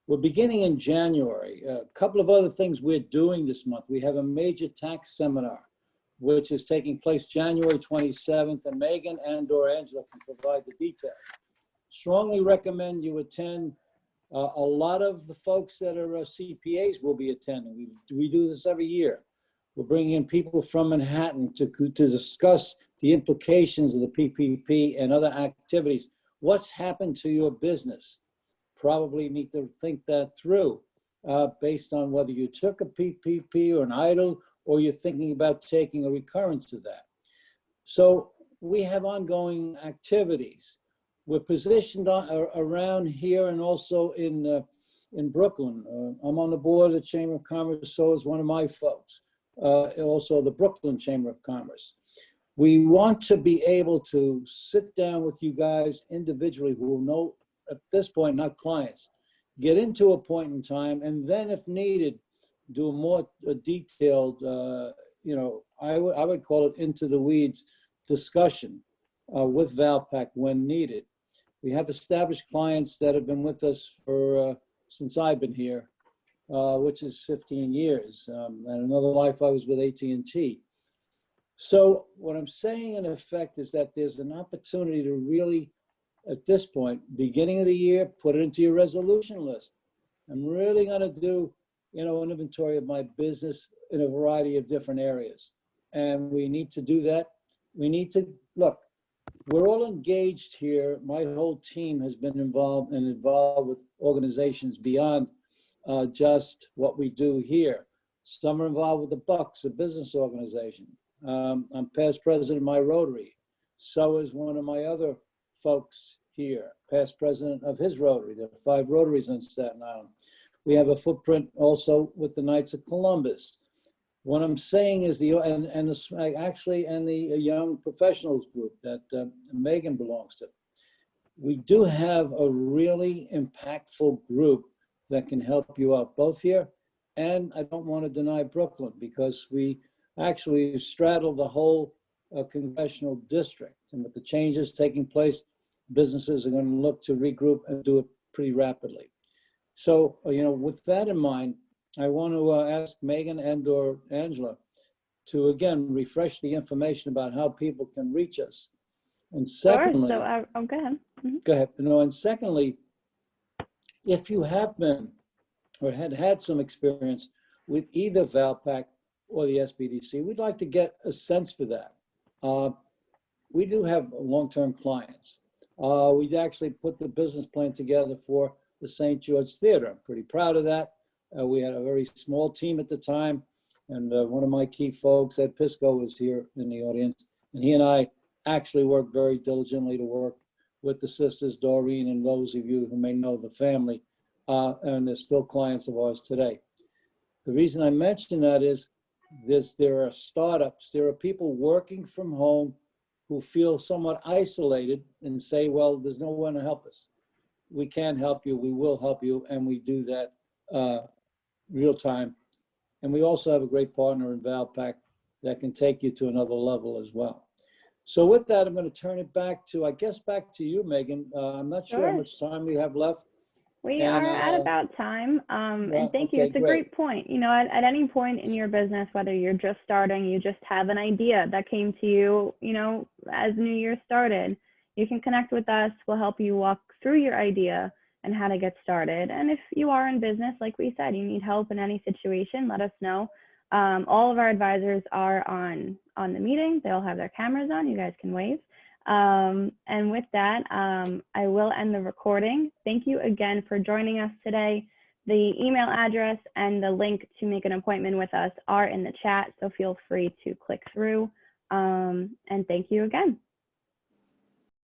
Speaker 2: We're beginning in January. A couple of other things we're doing this month. We have a major tax seminar, which is taking place January 27th, and Megan and/or Angela can provide the details. Strongly recommend you attend. A lot of the folks that are CPAs will be attending. We do this every year. We're bringing in people from Manhattan to discuss the implications of the PPP and other activities. What's happened to your business? Probably need to think that through based on whether you took a PPP or an EIDL, or you're thinking about taking a recurrence of that. So we have ongoing activities. We're positioned around here and also in Brooklyn. I'm on the board of the Chamber of Commerce, so is one of my folks, also the Brooklyn Chamber of Commerce. We want to be able to sit down with you guys individually who will know at this point, not clients, get into a point in time, and then if needed, do a more detailed, I would call it into the weeds discussion with Valpak when needed. We have established clients that have been with us for since I've been here, which is 15 years. And another life I was with AT&T. So what I'm saying in effect is that there's an opportunity to really, at this point, beginning of the year, put it into your resolution list. I'm really going to do, an inventory of my business in a variety of different areas. And we need to do that. We need to, look, we're all engaged here. My whole team has been involved with organizations beyond just what we do here. Some are involved with the Bucks, a business organization. I'm past president of my Rotary. So is one of my other folks here, past president of his Rotary. There are 5 Rotaries in Staten Island. We have a footprint also with the Knights of Columbus. What I'm saying is the young professionals group that Megan belongs to. We do have a really impactful group that can help you out both here, and I don't want to deny Brooklyn, because we actually straddle the whole congressional district, and with the changes taking place, businesses are going to look to regroup and do it pretty rapidly. So, with that in mind, I want to ask Megan and/or Angela to again, refresh the information about how people can reach us. And
Speaker 1: Sure.
Speaker 2: secondly,
Speaker 1: So, go ahead. Mhm.
Speaker 2: go ahead. No, and secondly, if you have been or had some experience with either Valpak or the SBDC, we'd like to get a sense for that. We do have long-term clients. We actually put the business plan together for the St. George Theater. I'm pretty proud of that. We had a very small team at the time, and one of my key folks, Ed Pisco, was here in the audience, and he and I actually worked very diligently to work with the sisters, Doreen, and those of you who may know the family, and they're still clients of ours today. The reason I mention that is there are startups, there are people working from home who feel somewhat isolated and say, well, there's no one to help us. We can help you, we will help you, and we do that real time. And we also have a great partner in Valpak that can take you to another level as well. So with that, I'm going to turn it back to, I guess, back to you, Megan. I'm not sure how much time we have left.
Speaker 1: We are at about time. And thank you.
Speaker 2: Okay,
Speaker 1: It's a great point. You know, at any point in your business, whether you're just starting, you just have an idea that came to you, you know, as New Year started, you can connect with us. We'll help you walk through your idea and how to get started. And if you are in business, like we said, you need help in any situation, let us know. All of our advisors are on the meeting. They'll have their cameras on. You guys can wave. And with that, I will end the recording. Thank you again for joining us today. The email address and the link to make an appointment with us are in the chat, so feel free to click through. And thank you again.